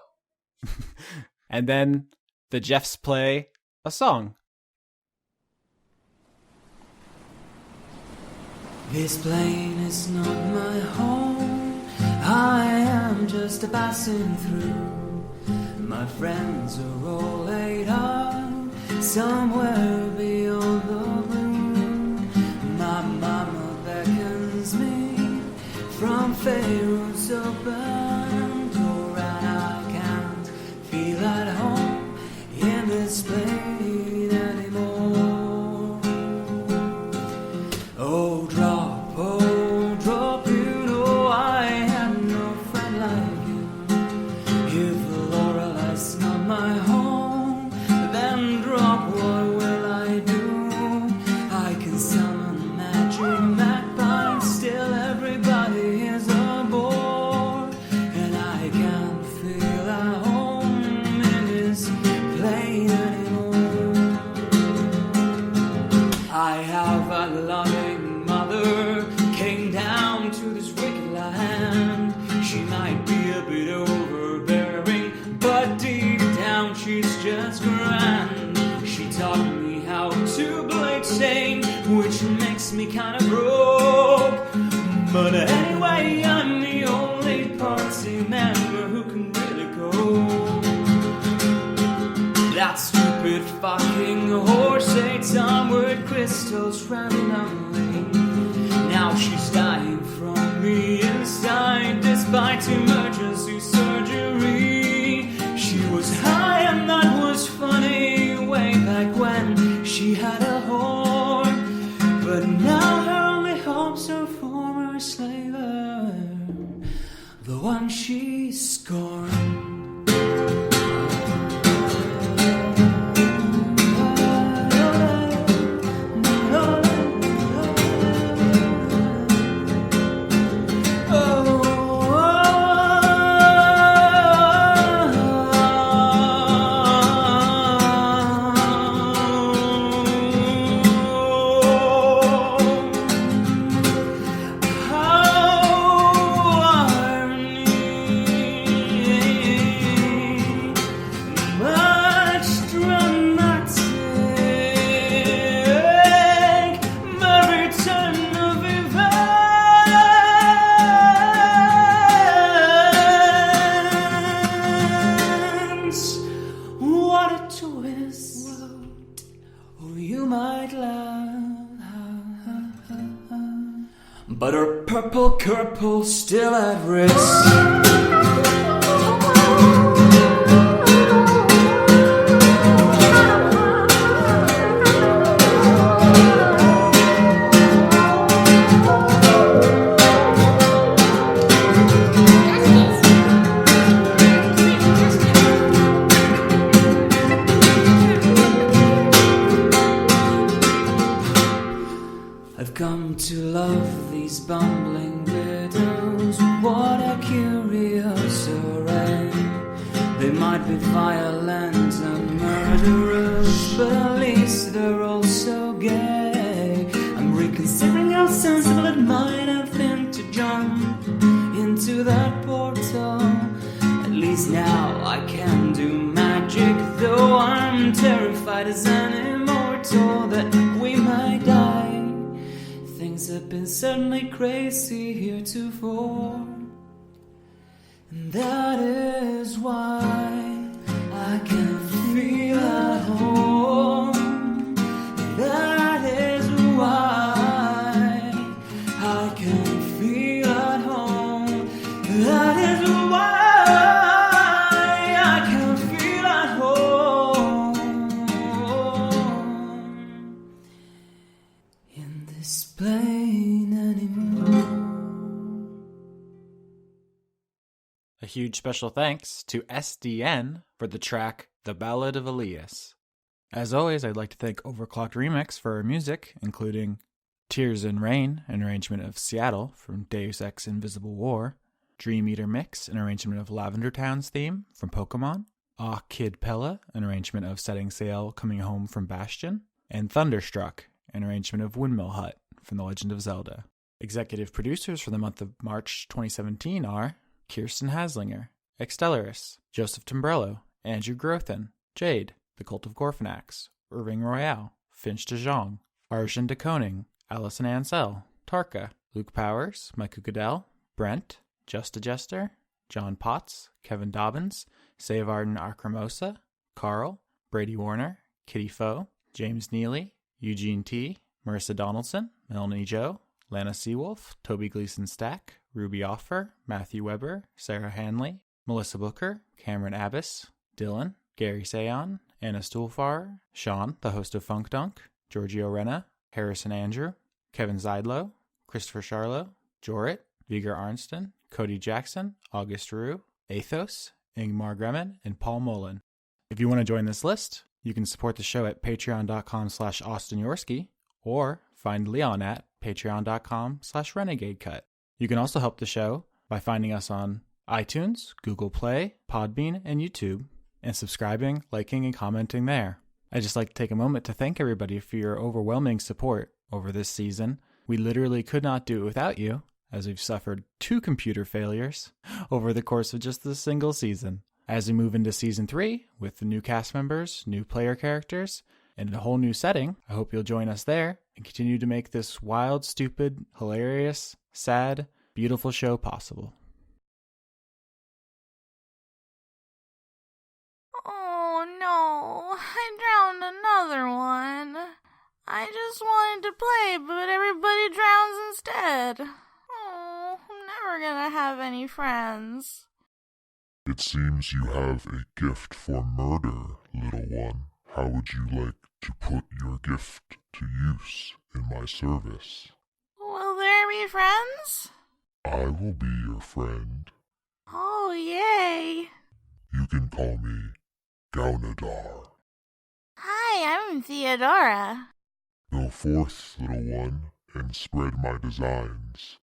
And then the Jeffs play a song. This plane is not my home. I am just a passing through. My friends are all laid up somewhere beyond the blue. My mama beckons me from Pharaoh's open door, and I can't feel at home in this plane anymore. Oh, drop, you know I had no friend like you. If Lorelai's not my home, then drop, what will I do? I can summon magic magpies, still everybody is aboard, and I can't feel at home in this plane anymore. I have a loving mother, came down to this wicked land. She might be a bit overbearing, but deep down she's just grand. She taught me how to play chain, which makes me kinda broke. But anyway, I'm the only party member who can really go. That stupid fucking horse ate onward crystals randomly. Now she's dying from the inside despite emergency surgery. She was high and that was funny way back when she had a horn, but now her only hope's Oh, you might laugh, but her purple curple still at risk. I've come to love these bumbling widows. What a curious array. They might be violent and murderers, but at least they're also gay. I'm reconsidering how sensible it might have been to jump into that portal. At least now I can do magic, though I'm terrified as an immortal that we might die. Things have been certainly crazy heretofore, and that is why I can feel at home. That is why I can feel at home. That is why I can feel at home in this plane anymore. A huge special thanks to SDN for the track The Ballad of Alias. As always, I'd like to thank Overclocked Remix for our music, including Tears in Rain, an arrangement of Seattle from Deus Ex Invisible War, Dream Eater Mix, an arrangement of Lavender Town's theme from Pokemon, Ah Kid Pella, an arrangement of Setting Sail Coming Home from Bastion, and Thunderstruck, an arrangement of Windmill Hut from The Legend of Zelda. Executive producers for the month of March 2017 are Kirsten Haslinger, Extellaris, Joseph Tombrello, Andrew Grothin, Jade, The Cult of Gorfanax, Irving Royale, Finch de Jong, Arjun de Koning, Allison Ansell, Tarka, Luke Powers, Michael Goodell, Brent, Just a Jester, John Potts, Kevin Dobbins, Savarden Akramosa, Carl, Brady Warner, Kitty Foe, James Neely, Eugene T., Marissa Donaldson, Melanie Joe, Lana Seawolf, Toby Gleason Stack, Ruby Offer, Matthew Weber, Sarah Hanley, Melissa Booker, Cameron Abbas, Dylan, Gary Sayon, Anna Stuhlfarer, Sean, the host of Funk Dunk, Giorgio Renna, Harrison Andrew, Kevin Zeidlow, Christopher Charlo, Jorit, Viger Arnston, Cody Jackson, August Rue, Athos, Ingmar Gremen, and Paul Mullen. If you want to join this list, you can support the show at patreon.com/Austin Yorsky or find Leon at patreon.com/RenegadeCut. You can also help the show by finding us on iTunes, Google Play, Podbean, and YouTube, and subscribing, liking, and commenting there. I'd just like to take a moment to thank everybody for your overwhelming support over this season. We literally could not do it without you, as we've suffered 2 computer failures over the course of just this single season. As we move into Season 3, with the new cast members, new player characters, and a whole new setting, I hope you'll join us there and continue to make this wild, stupid, hilarious, sad, beautiful show possible. Oh no, I drowned another one. I just wanted to play, but everybody drowns instead. Oh, I'm never gonna have any friends. It seems you have a gift for murder, little one. How would you like to put your gift to use in my service? Will there be friends? I will be your friend. Oh, yay. You can call me Gaunadar. Hi, I'm Theodora. Go forth, little one, and spread my designs.